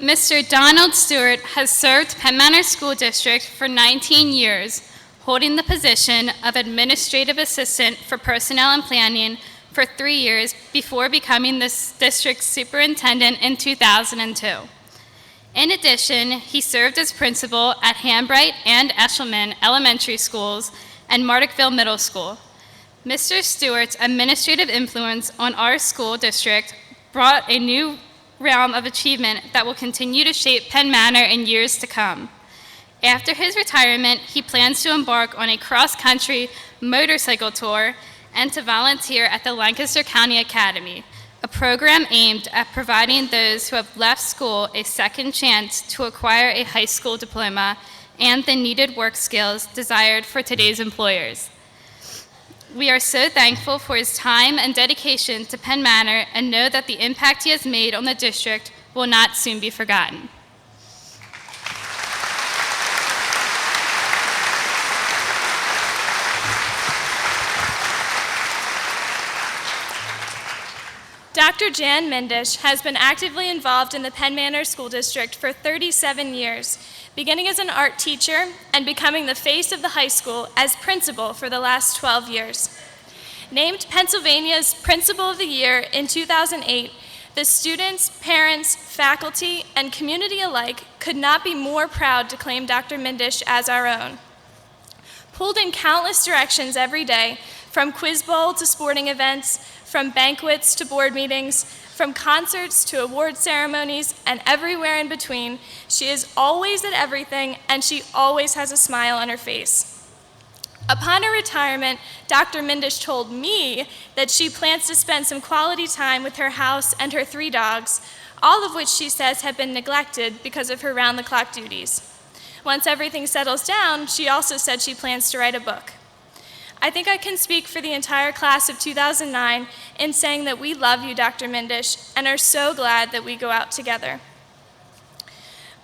Mr. Donald Stewart has served Penn Manor School District for 19 years, holding the position of Administrative Assistant for Personnel and Planning for 3 years before becoming this district's superintendent in 2002. In addition, he served as principal at Hambright and Eshelman Elementary Schools and Mardickville Middle School. Mr. Stewart's administrative influence on our school district brought a new realm of achievement that will continue to shape Penn Manor in years to come. After his retirement, he plans to embark on a cross-country motorcycle tour and to volunteer at the Lancaster County Academy, a program aimed at providing those who have left school a second chance to acquire a high school diploma and the needed work skills desired for today's employers. We are so thankful for his time and dedication to Penn Manor and know that the impact he has made on the district will not soon be forgotten. Dr. Jan Mindish has been actively involved in the Penn Manor School District for 37 years, beginning as an art teacher and becoming the face of the high school as principal for the last 12 years. Named Pennsylvania's Principal of the Year in 2008, the students, parents, faculty, and community alike could not be more proud to claim Dr. Mindish as our own. Pulled in countless directions every day, from quiz bowl to sporting events, from banquets to board meetings, from concerts to award ceremonies, and everywhere in between, she is always at everything, and she always has a smile on her face. Upon her retirement, Dr. Mindish told me that she plans to spend some quality time with her house and her 3 dogs, all of which she says have been neglected because of her round-the-clock duties. Once everything settles down, she also said she plans to write a book. I think I can speak for the entire class of 2009 in saying that we love you, Dr. Mindish, and are so glad that we go out together.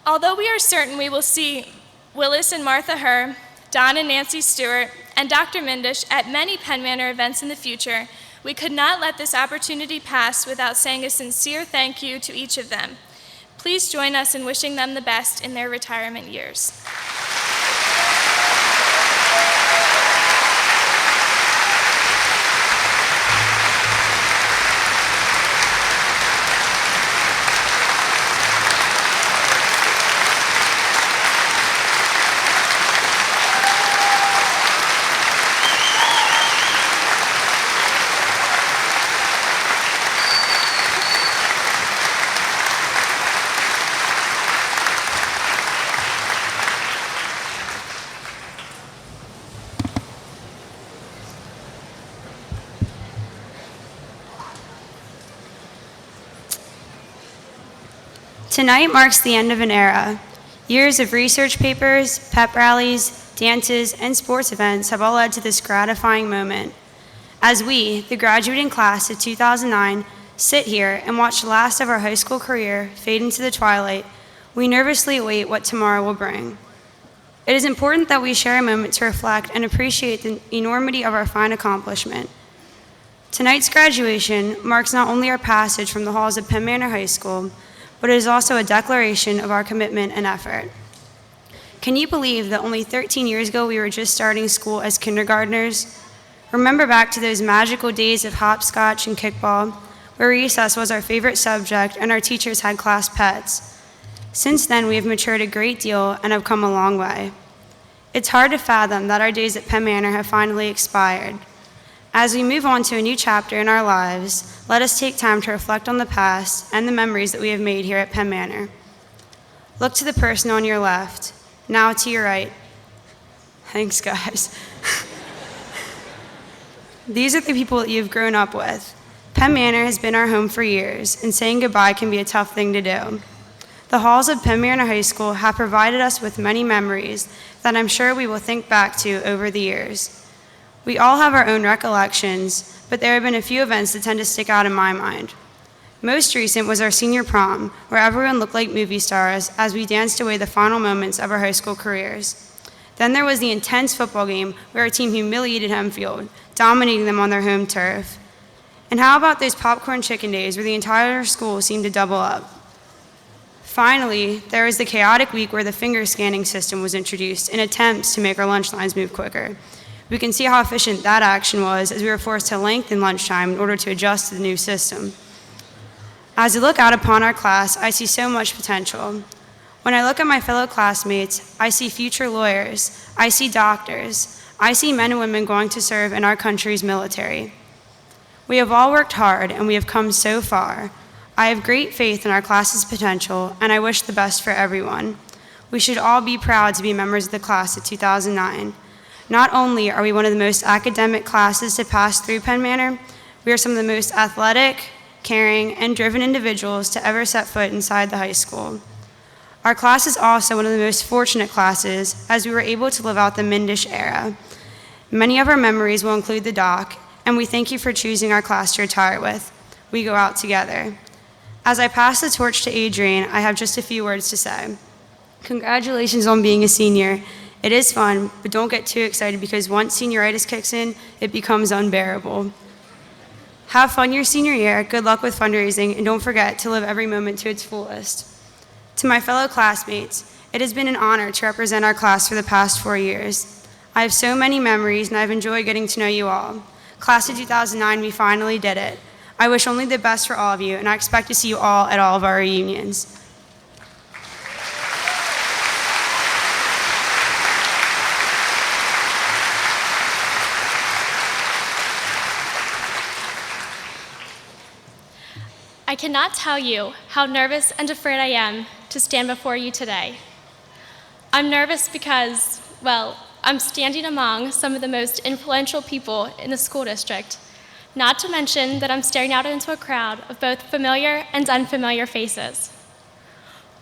Although we are certain we will see Willis and Martha Herr, Don and Nancy Stewart, and Dr. Mindish at many Penn Manor events in the future, we could not let this opportunity pass without saying a sincere thank you to each of them. Please join us in wishing them the best in their retirement years. Tonight marks the end of an era. Years of research papers, pep rallies, dances, and sports events have all led to this gratifying moment. As we, the graduating class of 2009, sit here and watch the last of our high school career fade into the twilight, we nervously await what tomorrow will bring. It is important that we share a moment to reflect and appreciate the enormity of our fine accomplishment. Tonight's graduation marks not only our passage from the halls of Penn Manor High School, but it is also a declaration of our commitment and effort. Can you believe that only 13 years ago we were just starting school as kindergartners? Remember back to those magical days of hopscotch and kickball, where recess was our favorite subject and our teachers had class pets. Since then, we have matured a great deal and have come a long way. It's hard to fathom that our days at Penn Manor have finally expired. As we move on to a new chapter in our lives, let us take time to reflect on the past and the memories that we have made here at Penn Manor. Look to the person on your left, now to your right. Thanks, guys. These are the people that you've grown up with. Penn Manor has been our home for years, and saying goodbye can be a tough thing to do. The halls of Penn Manor High School have provided us with many memories that I'm sure we will think back to over the years. We all have our own recollections, but there have been a few events that tend to stick out in my mind. Most recent was our senior prom, where everyone looked like movie stars as we danced away the final moments of our high school careers. Then there was the intense football game where our team humiliated Hempfield, dominating them on their home turf. And how about those popcorn chicken days where the entire school seemed to double up? Finally, there was the chaotic week where the finger scanning system was introduced in attempts to make our lunch lines move quicker. We can see how efficient that action was as we were forced to lengthen lunchtime in order to adjust to the new system. As I look out upon our class, I see so much potential. When I look at my fellow classmates, I see future lawyers, I see doctors, I see men and women going to serve in our country's military. We have all worked hard and we have come so far. I have great faith in our class's potential and I wish the best for everyone. We should all be proud to be members of the class of 2009. Not only are we one of the most academic classes to pass through Penn Manor, we are some of the most athletic, caring, and driven individuals to ever set foot inside the high school. Our class is also one of the most fortunate classes as we were able to live out the Mindish era. Many of our memories will include the dock, and we thank you for choosing our class to retire with. We go out together. As I pass the torch to Adrian, I have just a few words to say. Congratulations on being a senior. It is fun, but don't get too excited because once senioritis kicks in, it becomes unbearable. Have fun your senior year, good luck with fundraising, and don't forget to live every moment to its fullest. To my fellow classmates, it has been an honor to represent our class for the past 4 years. I have so many memories, and I've enjoyed getting to know you all. Class of 2009, we finally did it. I wish only the best for all of you, and I expect to see you all at all of our reunions. I cannot tell you how nervous and afraid I am to stand before you today. I'm nervous because, well, I'm standing among some of the most influential people in the school district, not to mention that I'm staring out into a crowd of both familiar and unfamiliar faces.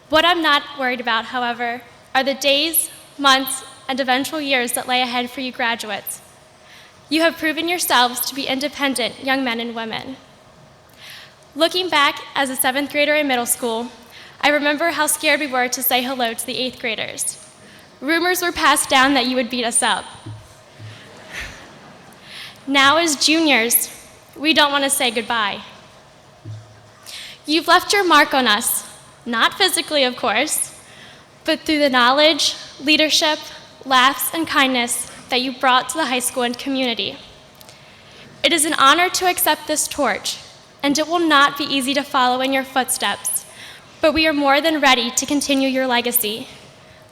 What I'm not worried about, however, are the days, months, and eventual years that lay ahead for you graduates. You have proven yourselves to be independent young men and women. Looking back as a 7th grader in middle school, I remember how scared we were to say hello to the 8th graders. Rumors were passed down that you would beat us up. Now as juniors, we don't want to say goodbye. You've left your mark on us, not physically, of course, but through the knowledge, leadership, laughs, and kindness that you brought to the high school and community. It is an honor to accept this torch, and it will not be easy to follow in your footsteps, but we are more than ready to continue your legacy.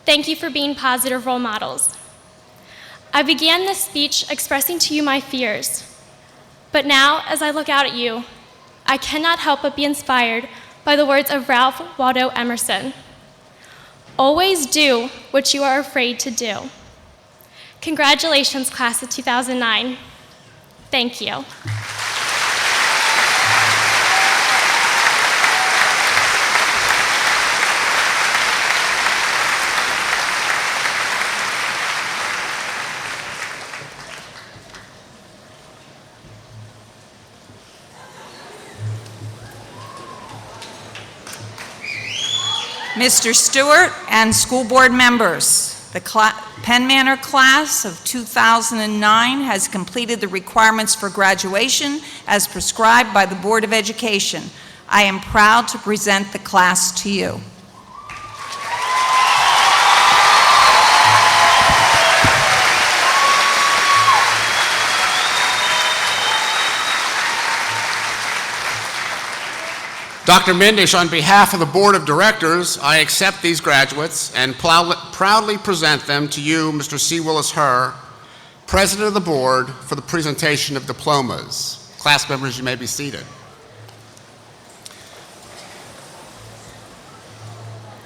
Thank you for being positive role models. I began this speech expressing to you my fears, but now as I look out at you, I cannot help but be inspired by the words of Ralph Waldo Emerson. Always do what you are afraid to do. Congratulations, class of 2009. Thank you. Mr. Stewart and school board members, the Penn Manor class of 2009 has completed the requirements for graduation as prescribed by the Board of Education. I am proud to present the class to you. Dr. Mindish, on behalf of the Board of Directors, I accept these graduates and proudly present them to you, Mr. C. Willis Herr, President of the Board, for the presentation of diplomas. Class members, you may be seated.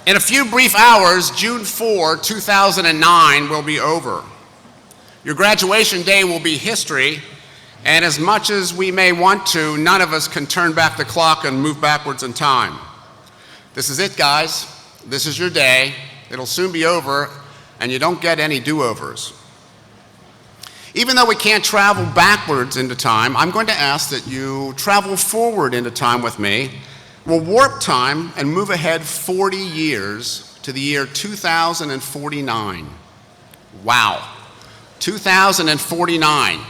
In a few brief hours, June 4, 2009 will be over. Your graduation day will be history, and as much as we may want to, none of us can turn back the clock and move backwards in time. This is it, guys. This is your day. It'll soon be over, and you don't get any do-overs. Even though we can't travel backwards into time, I'm going to ask that you travel forward into time with me. We'll warp time and move ahead 40 years to the year 2049. Wow, 2049.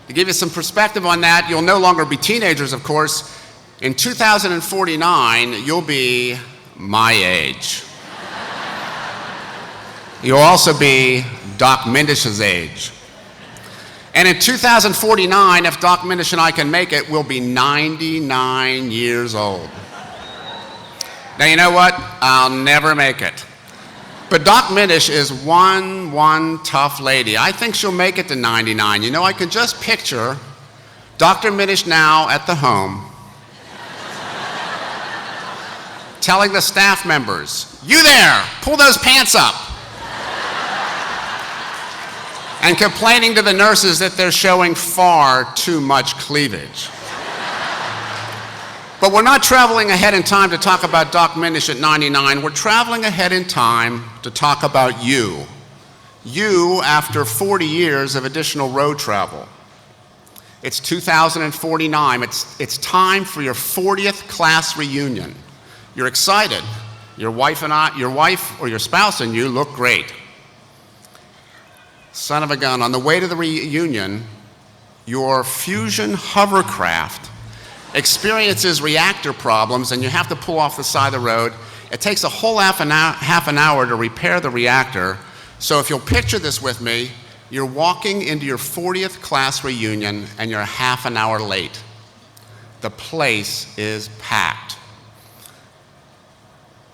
To give you some perspective on that, you'll no longer be teenagers, of course. In 2049, you'll be my age. You'll also be Doc Mindish's age. And in 2049, if Doc Mindish and I can make it, we'll be 99 years old. Now, you know what? I'll never make it. But Doc Mindish is one tough lady. I think she'll make it to 99. You know, I can just picture Dr. Mindish now at the home telling the staff members, "You there, pull those pants up." And complaining to the nurses that they're showing far too much cleavage. But we're not traveling ahead in time to talk about Doc Mindish at 99. We're traveling ahead in time to talk about you. You after 40 years of additional road travel. It's 2049. It's time for your 40th class reunion. You're excited. Your wife or your spouse and you look great. Son of a gun, on the way to the reunion, your fusion hovercraft experiences reactor problems and you have to pull off the side of the road. It takes a whole half an hour to repair the reactor. So if you'll picture this with me, you're walking into your 40th class reunion and you're half an hour late. The place is packed.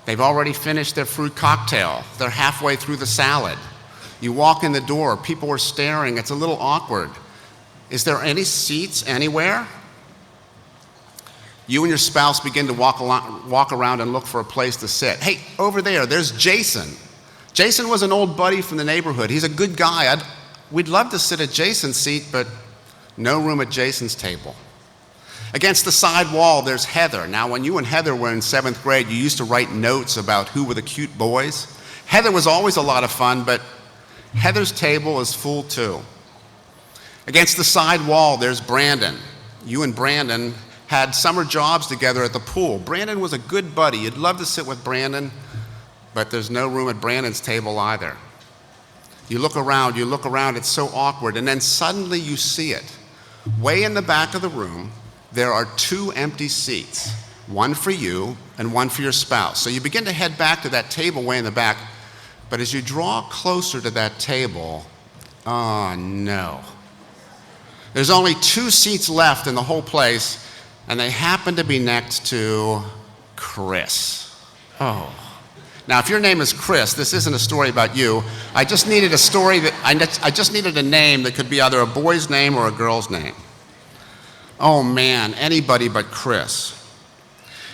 They've already finished their fruit cocktail. They're halfway through the salad. You walk in the door, people are staring, it's a little awkward. Is there any seats anywhere? You and your spouse begin to walk around and look for a place to sit. Hey, over there, there's Jason. Jason was an old buddy from the neighborhood. He's a good guy. We'd love to sit at Jason's seat, but no room at Jason's table. Against the side wall, there's Heather. Now, when you and Heather were in 7th grade, you used to write notes about who were the cute boys. Heather was always a lot of fun, but Heather's table is full too. Against the side wall, there's Brandon. You and Brandon had summer jobs together at the pool. Brandon was a good buddy. You'd love to sit with Brandon, but there's no room at Brandon's table either. You look around, it's so awkward, and then suddenly you see it. Way in the back of the room, there are 2 empty seats, one for you and one for your spouse. So you begin to head back to that table way in the back. But as you draw closer to that table, oh no. There's only 2 seats left in the whole place, and they happen to be next to Chris. Oh. Now, if your name is Chris, this isn't a story about you. I just needed a name that could be either a boy's name or a girl's name. Oh man, anybody but Chris.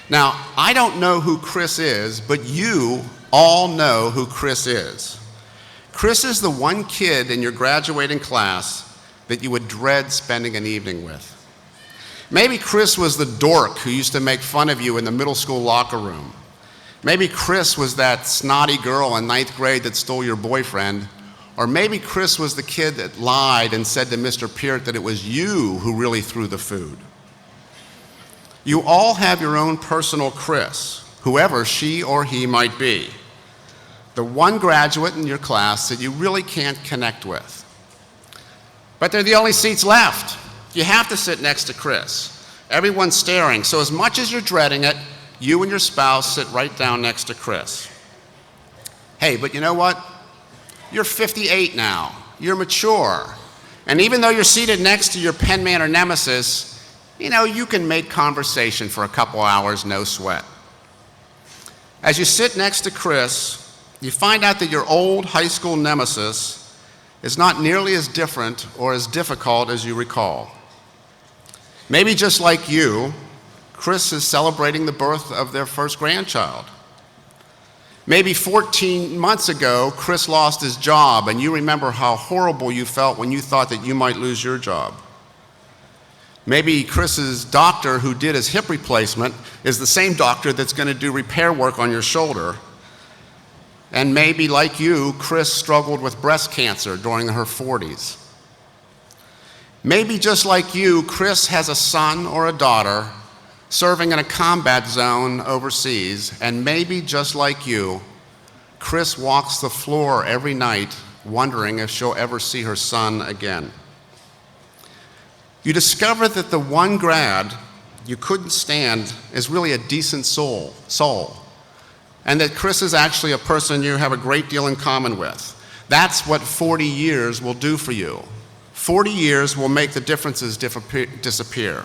Now, I don't know who Chris is, but you all know who Chris is. Chris is the one kid in your graduating class that you would dread spending an evening with. Maybe Chris was the dork who used to make fun of you in the middle school locker room. Maybe Chris was that snotty girl in 9th grade that stole your boyfriend. Or maybe Chris was the kid that lied and said to Mr. Peart that it was you who really threw the food. You all have your own personal Chris, whoever she or he might be. The one graduate in your class that you really can't connect with. But they're the only seats left. You have to sit next to Chris. Everyone's staring, so as much as you're dreading it, you and your spouse sit right down next to Chris. Hey, but you know what? You're 58 now. You're mature. And even though you're seated next to your Penn Manor nemesis, you know, you can make conversation for a couple hours, no sweat. As you sit next to Chris, you find out that your old high school nemesis is not nearly as different or as difficult as you recall. Maybe just like you, Chris is celebrating the birth of their first grandchild. Maybe 14 months ago, Chris lost his job, and you remember how horrible you felt when you thought that you might lose your job. Maybe Chris's doctor who did his hip replacement is the same doctor that's going to do repair work on your shoulder. And maybe, like you, Chris struggled with breast cancer during her 40s. Maybe just like you, Chris has a son or a daughter serving in a combat zone overseas, and maybe just like you, Chris walks the floor every night wondering if she'll ever see her son again. You discover that the one grad you couldn't stand is really a decent soul, and that Chris is actually a person you have a great deal in common with. That's what 40 years will do for you. 40 years will make the differences disappear.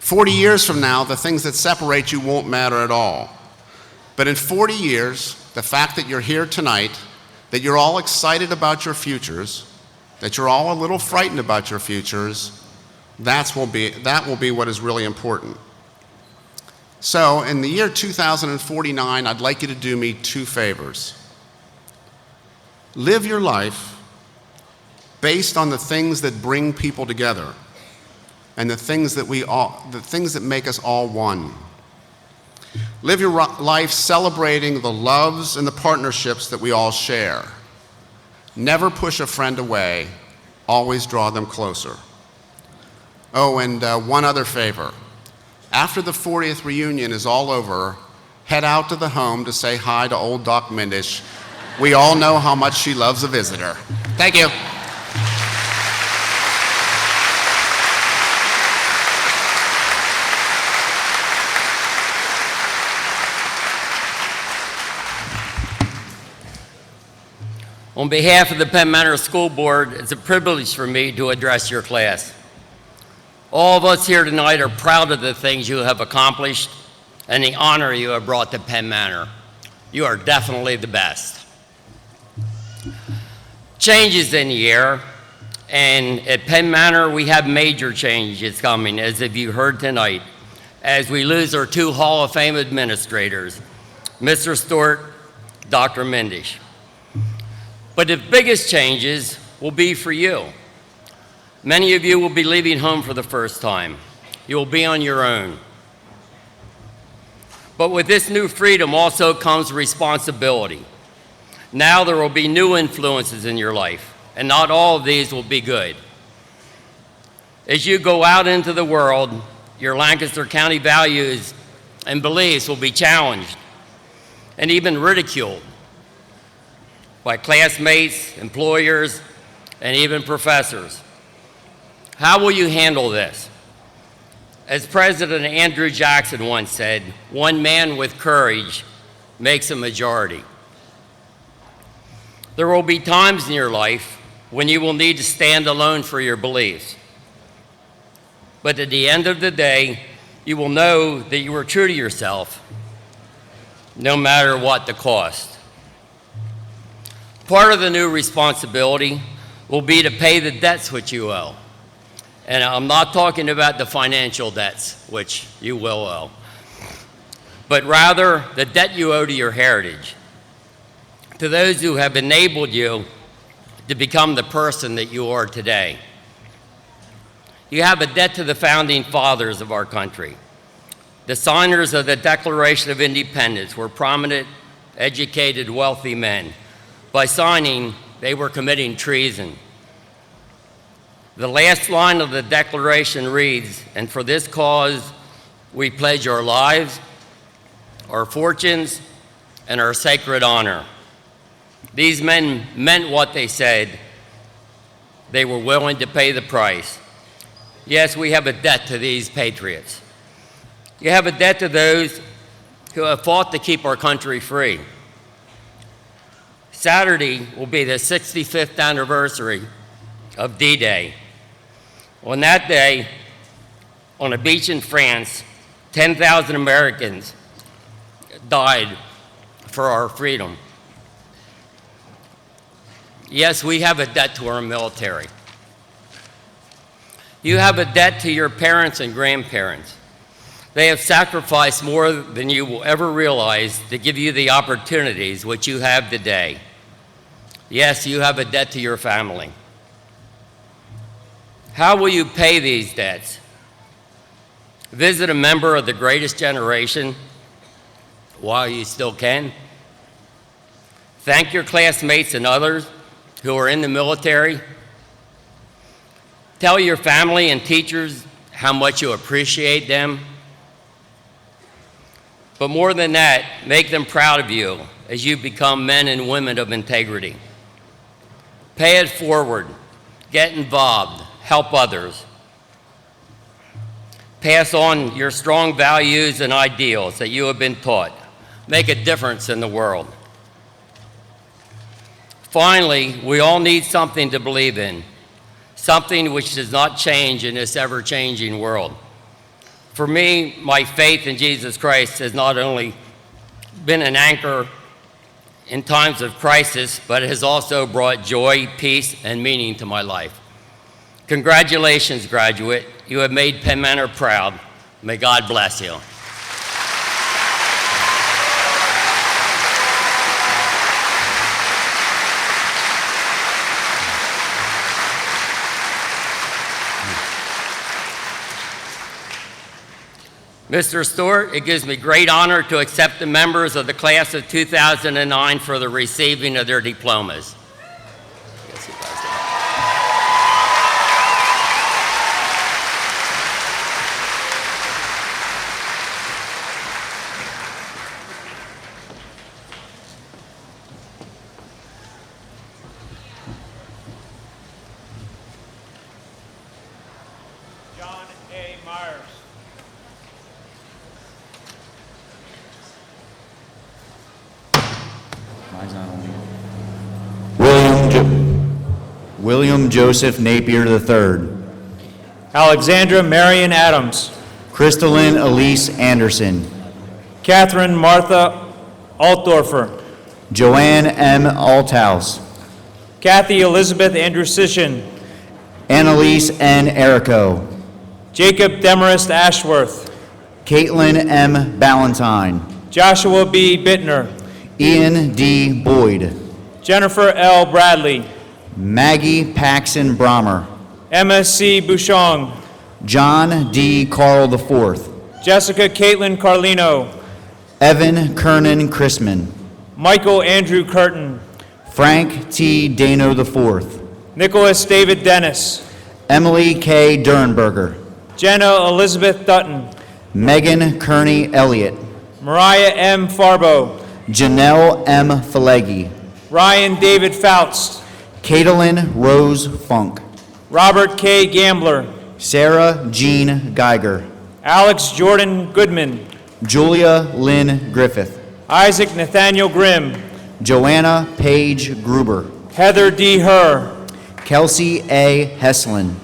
40 years from now, the things that separate you won't matter at all. But in 40 years, the fact that you're here tonight, that you're all excited about your futures, that you're all a little frightened about your futures, that will be what is really important. So, in the year 2049, I'd like you to do me two favors. Live your life based on the things that bring people together and the things that make us all one. Live your life celebrating the loves and the partnerships that we all share. Never push a friend away, always draw them closer. Oh, and one other favor. After the 40th reunion is all over, head out to the home to say hi to old Doc Mindish. We all know how much she loves a visitor. Thank you. On behalf of the Penn Manor School Board, it's a privilege for me to address your class. All of us here tonight are proud of the things you have accomplished and the honor you have brought to Penn Manor. You are definitely the best. Change is in the air, and at Penn Manor we have major changes coming, as if you heard tonight, as we lose our two Hall of Fame administrators, Mr. Stewart, Dr. Mindish. But the biggest changes will be for you. Many of you will be leaving home for the first time. You will be on your own. But with this new freedom also comes responsibility. Now there will be new influences in your life, and not all of these will be good. As you go out into the world, your Lancaster County values and beliefs will be challenged and even ridiculed by classmates, employers, and even professors. How will you handle this? As President Andrew Jackson once said, one man with courage makes a majority. There will be times in your life when you will need to stand alone for your beliefs. But at the end of the day, you will know that you were true to yourself, no matter what the cost. Part of the new responsibility will be to pay the debts which you owe. And I'm not talking about the financial debts, which you will owe, but rather the debt you owe to your heritage, to those who have enabled you to become the person that you are today. You have a debt to the founding fathers of our country. The signers of the Declaration of Independence were prominent, educated, wealthy men. By signing, they were committing treason. The last line of the Declaration reads, "And for this cause we pledge our lives, our fortunes, and our sacred honor." These men meant what they said. They were willing to pay the price. Yes, we have a debt to these patriots. You have a debt to those who have fought to keep our country free. Saturday will be the 65th anniversary of D-Day. On that day, on a beach in France, 10,000 Americans died for our freedom. Yes, we have a debt to our military. You have a debt to your parents and grandparents. They have sacrificed more than you will ever realize to give you the opportunities which you have today. Yes, you have a debt to your family. How will you pay these debts? Visit a member of the greatest generation while you still can. Thank your classmates and others who are in the military. Tell your family and teachers how much you appreciate them. But more than that, make them proud of you as you become men and women of integrity. Pay it forward, get involved, help others. Pass on your strong values and ideals that you have been taught. Make a difference in the world. Finally, we all need something to believe in, something which does not change in this ever-changing world. For me, my faith in Jesus Christ has not only been an anchor in times of crisis, but it has also brought joy, peace, and meaning to my life. Congratulations, graduate. You have made Penn Manor proud. May God bless you. Mr. Stewart, it gives me great honor to accept the members of the class of 2009 for the receiving of their diplomas. John A. Myers. William Joseph Napier III. Alexandra Marion Adams. Crystalline Elise Anderson. Catherine Martha Altdorfer. Joanne M. Althouse. Kathy Elizabeth Andrusician. Annalise N. Erico. Jacob Demarest Ashworth. Caitlin M. Ballantyne. Joshua B. Bittner. Ian D. Boyd. Jennifer L. Bradley. Maggie Paxson Brommer. Emma C. Bouchon. John D. Carl IV. Jessica Caitlin Carlino. Evan Kernan Chrisman. Michael Andrew Curtin. Frank T. Dano IV. Nicholas David Dennis. Emily K. Dernberger. Jenna Elizabeth Dutton. Megan Kearney Elliott. Mariah M. Farbo. Janelle M. Falegi. Ryan David Faust. Caitlin Rose Funk. Robert K. Gambler. Sarah Jean Geiger. Alex Jordan Goodman. Julia Lynn Griffith. Isaac Nathaniel Grimm. Joanna Paige Gruber. Heather D. Herr. Kelsey A. Heslin.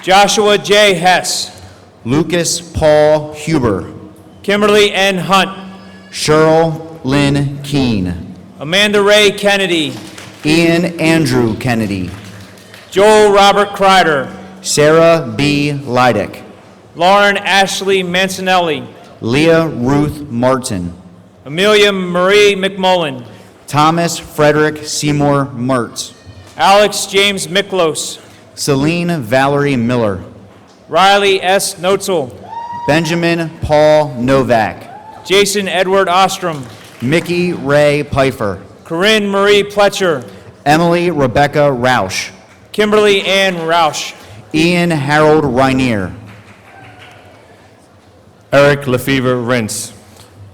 Joshua J. Hess. Lucas Paul Huber. Kimberly N. Hunt. Cheryl Lynn Keene. Amanda Ray Kennedy. Ian Andrew Kennedy. Joel Robert Kreider. Sarah B. Leidick. Lauren Ashley Mancinelli. Leah Ruth Martin. Amelia Marie McMullen. Thomas Frederick Seymour Mertz. Alex James Miklos. Celine Valerie Miller. Riley S. Notzel. Benjamin Paul Novak. Jason Edward Ostrom. Mickey Ray Pfeiffer. Corinne Marie Pletcher. Emily Rebecca Roush. Kimberly Ann Roush. Ian Harold Rainier. Eric Lefevre Rintz.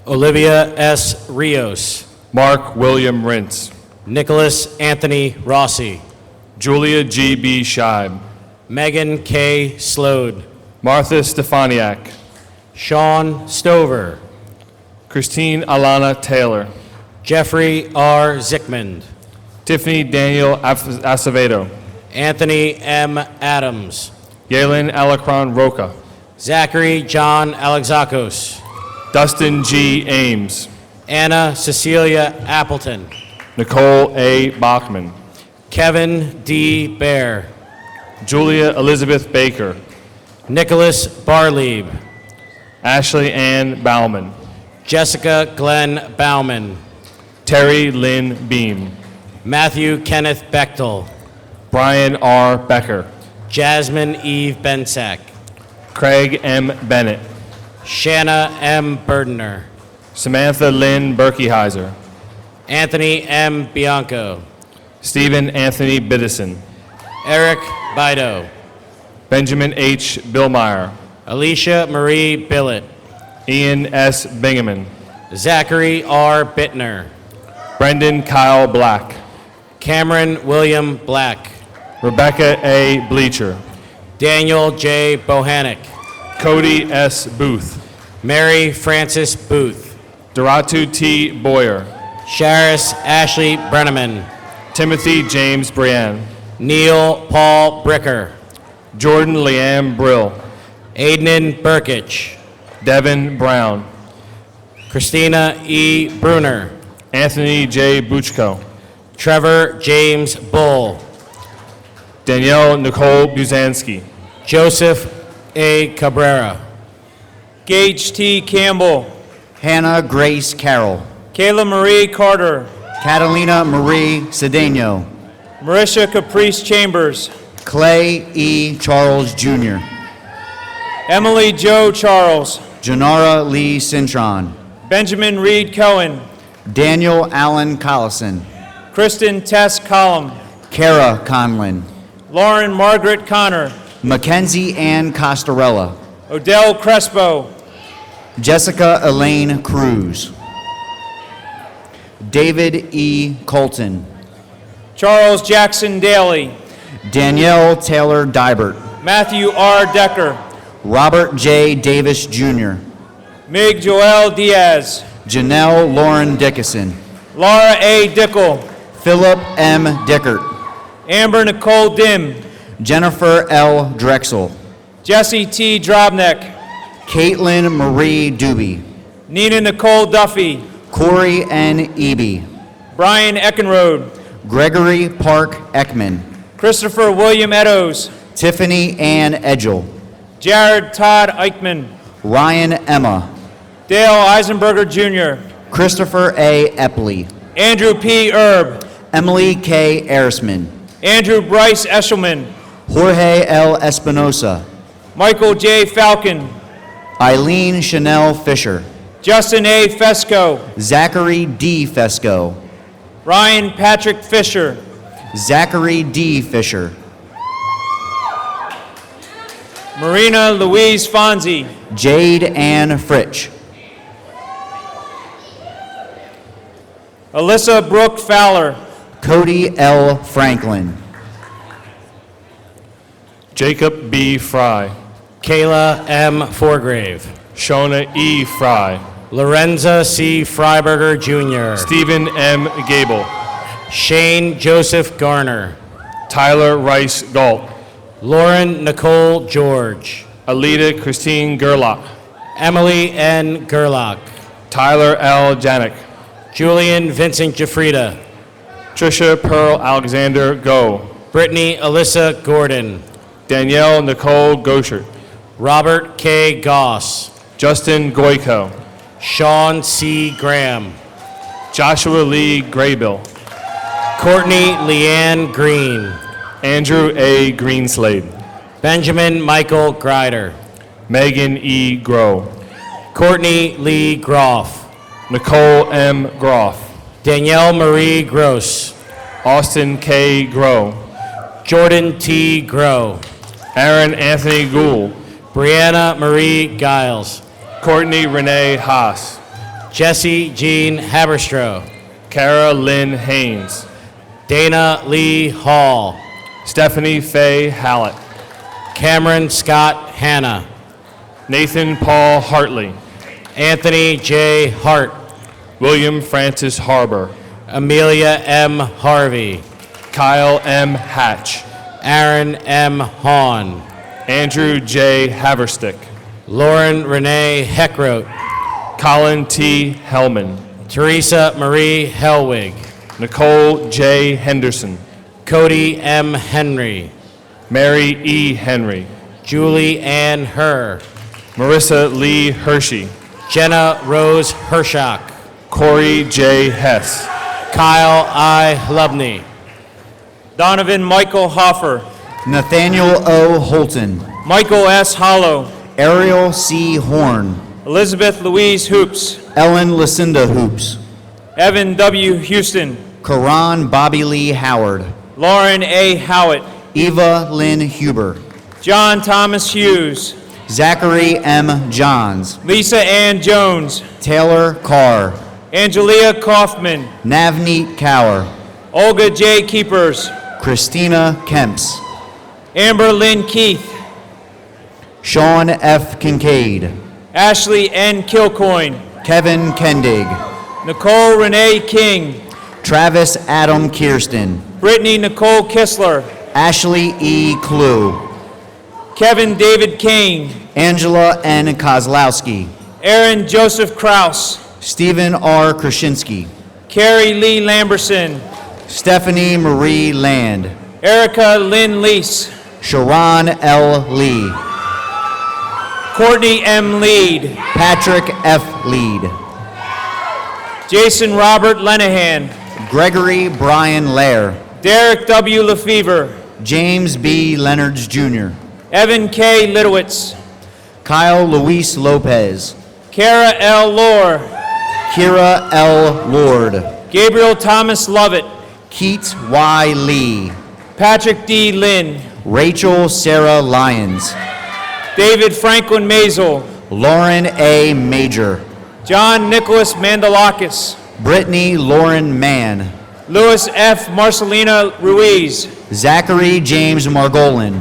Olivia S. Rios. Mark William Rintz. Nicholas Anthony Rossi. Julia G.B. Scheib. Megan K. Slode. Martha Stefaniak. Sean Stover. Christine Alana Taylor. Jeffrey R. Zickmond. Tiffany Daniel Acevedo. Anthony M. Adams. Yalen Alacron Roca. Zachary John Alexakos. Dustin G. Ames. Anna Cecilia Appleton. Nicole A. Bachman. Kevin D. Bear, Julia Elizabeth Baker, Nicholas Barlieb, Ashley Ann Bauman, Jessica Glenn Bauman, Terry Lynn Beam, Matthew Kenneth Bechtel, Brian R. Becker, Jasmine Eve Bensack, Craig M. Bennett, Shanna M. Burdener, Samantha Lynn Berkeyheiser, Anthony M. Bianco, Stephen Anthony Biddison, Eric Bido, Benjamin H. Billmeyer, Alicia Marie Billett, Ian S. Bingaman, Zachary R. Bittner, Brendan Kyle Black, Cameron William Black, Rebecca A. Bleacher, Daniel J. Bohannick, Cody S. Booth, Mary Frances Booth, Doratu T. Boyer, Sharis Ashley Brenneman, Timothy James Brian, Neil Paul Bricker, Jordan Leanne Brill, Aiden Burkich, Devin Brown, Christina E. Bruner, Anthony J. Buchko, Trevor James Bull, Danielle Nicole Buzansky, Joseph A. Cabrera, Gage T. Campbell, Hannah Grace Carroll, Kayla Marie Carter, Catalina Marie Cedeno, Marisha Caprice Chambers, Clay E. Charles Jr., Emily Jo Charles, Janara Lee Cintron, Benjamin Reed Cohen, Daniel Allen Collison, Kristen Tess Collum, Kara Conlin, Lauren Margaret Connor, Mackenzie Ann Costarella, Odell Crespo, Jessica Elaine Cruz, David E. Colton, Charles Jackson Daly, Danielle Taylor Dibert, Matthew R. Decker, Robert J. Davis Jr., Mig Joel Diaz, Janelle Lauren Dickinson, Laura A. Dickel, Philip M. Dickert, Amber Nicole Dim, Jennifer L. Drexel, Jesse T. Drobnek, Caitlin Marie Doobie, Nina Nicole Duffy, Corey N. Eby, Brian Eckenrode, Gregory Park Ekman, Christopher William Eddowes, Tiffany Ann Edgel, Jared Todd Eichman, Ryan Emma, Dale Eisenberger Jr., Christopher A. Epley, Andrew P. Erb, Emily K. Erisman, Andrew Bryce Eshelman, Jorge L. Espinosa, Michael J. Falcon, Eileen Chanel Fisher, Justin A. Fesco, Zachary D. Fesco, Ryan Patrick Fisher, Zachary D. Fisher, Marina Louise Fonzie, Jade Ann Fritch, Alyssa Brooke Fowler, Cody L. Franklin, Jacob B. Fry, Kayla M. Forgrave, Shona E. Fry, Lorenza C. Freiberger Jr., Stephen M. Gable, Shane Joseph Garner, Tyler Rice Galt, Lauren Nicole George, Alita Christine Gerlach, Emily N. Gerlach, Tyler L. Janik, Julian Vincent Jafrida, Trisha Pearl Alexander Go, Brittany Alyssa Gordon, Danielle Nicole Goshert, Robert K. Goss, Justin Goyko, Sean C. Graham, Joshua Lee Graybill, Courtney Leanne Green, Andrew A. Greenslade, Benjamin Michael Grider, Megan E. Groh, Courtney Lee Groff, Nicole M. Groff, Danielle Marie Gross, Austin K. Groh, Jordan T. Groh, Aaron Anthony Gould, Brianna Marie Giles, Courtney Renee Haas, Jesse Jean Haberstroh, Kara Lynn Haynes, Dana Lee Hall, Stephanie Faye Hallett, Cameron Scott Hanna, Nathan Paul Hartley, Anthony J. Hart, William Francis Harbor, Amelia M. Harvey, Kyle M. Hatch, Aaron M. Hahn, Andrew J. Haverstick, Lauren Renee Heckroat, Colin T. Hellman, Teresa Marie Hellwig, Nicole J. Henderson, Cody M. Henry, Mary E. Henry, Julie Ann Herr, Marissa Lee Hershey, Jenna Rose Hershock, Corey J. Hess, Kyle I. Lubney, Donovan Michael Hoffer, Nathaniel O. Holton, Michael S. Hollow, Ariel C. Horn, Elizabeth Louise Hoops, Ellen Lucinda Hoops, Evan W. Houston, Karan Bobby Lee Howard, Lauren A. Howitt, Eva Lynn Huber, John Thomas Hughes, Zachary M. Johns, Lisa Ann Jones, Taylor Carr, Angelia Kaufman, Navneet Kaur, Olga J. Keepers, Christina Kemps, Amber Lynn Keith, Sean F. Kincaid, Ashley N. Kilcoyne, Kevin Kendig, Nicole Renee King, Travis Adam Kirsten, Brittany Nicole Kistler, Ashley E. Clue, Kevin David Kane, Angela N. Kozlowski, Aaron Joseph Kraus, Stephen R. Krasinski, Carrie Lee Lamberson, Stephanie Marie Land, Erica Lynn Lease, Sharon L. Lee, Courtney M. Lead, Patrick F. Lead, Jason Robert Lenahan, Gregory Brian Lair, Derek W. Lefevre, James B. Leonards Jr., Evan K. Litowitz, Kyle Luis Lopez, Kara L. Lohr, Kira L. Lord, Gabriel Thomas Lovett, Keat Y. Lee, Patrick D. Lynn, Rachel Sarah Lyons, David Franklin Mazel, Lauren A. Major, John Nicholas Mandalakis, Brittany Lauren Mann, Louis F. Marcelina Ruiz, Zachary James Margolin,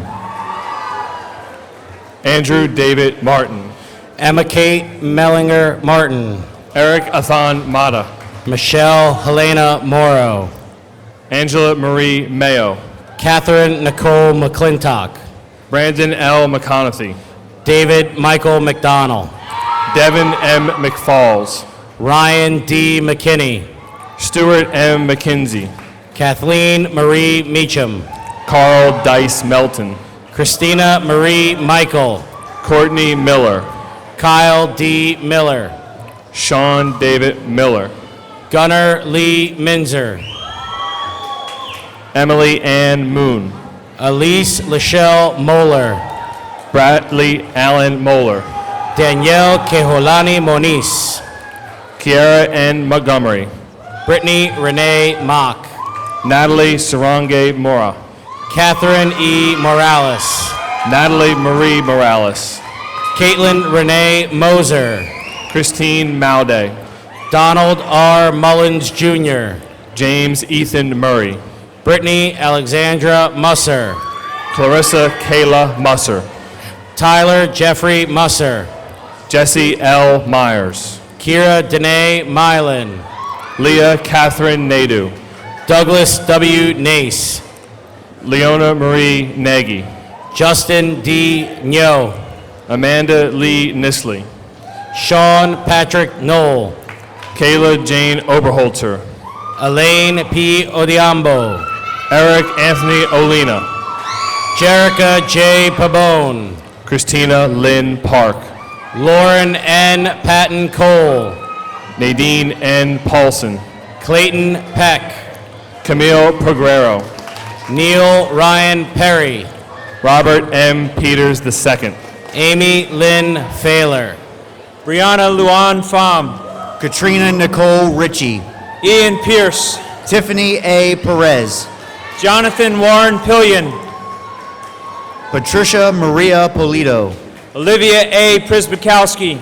Andrew David Martin, Emma Kate Mellinger Martin, Eric Athan Mata, Michelle Helena Morrow, Angela Marie Mayo, Catherine Nicole McClintock, Brandon L. McConaughey, David Michael McDonald, Devin M. McFalls, Ryan D. McKinney, Stuart M. McKenzie, Kathleen Marie Meacham, Carl Dice Melton, Christina Marie Michael, Courtney Miller, Kyle D. Miller, Sean David Miller, Gunnar Lee Minzer, Emily Ann Moon, Elise Lachelle Moeller, Bradley Allen Moeller, Danielle Keholani Moniz, Kiara N. Montgomery, Brittany Renee Mock, Natalie Sarange Mora, Catherine E. Morales, Natalie Marie Morales, Caitlin Renee Moser, Christine Maude, Donald R. Mullins Jr., James Ethan Murray, Brittany Alexandra Musser, Clarissa Kayla Musser, Tyler Jeffrey Musser, Jesse L. Myers, Kira Danae Mylan, Leah Catherine Nadu, Douglas W. Nace, Leona Marie Nagy, Justin D. Nyo, Amanda Lee Nisley, Sean Patrick Knoll, Kayla Jane Oberholzer, Elaine P. Odiambo, Eric Anthony Olina, Jerica J. Pabone, Christina Lynn Park, Lauren N. Patton Cole, Nadine N. Paulson, Clayton Peck, Camille Progrero, Neil Ryan Perry, Robert M. Peters II, Amy Lynn Thaler, Brianna Luan Pham, Katrina Nicole Ritchie, Ian Pierce, Tiffany A. Perez, Jonathan Warren Pillion, Patricia Maria Polito, Olivia A. Prisbakowski,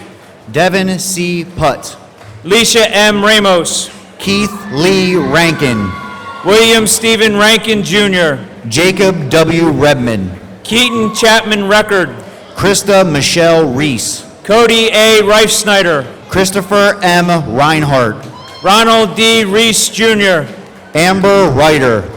Devin C. Putt, Leisha M. Ramos, Keith Lee Rankin, William Stephen Rankin Jr., Jacob W. Redman, Keaton Chapman Record, Krista Michelle Reese, Cody A. Reifsnyder, Christopher M. Reinhardt, Ronald D. Reese Jr., Amber Ryder,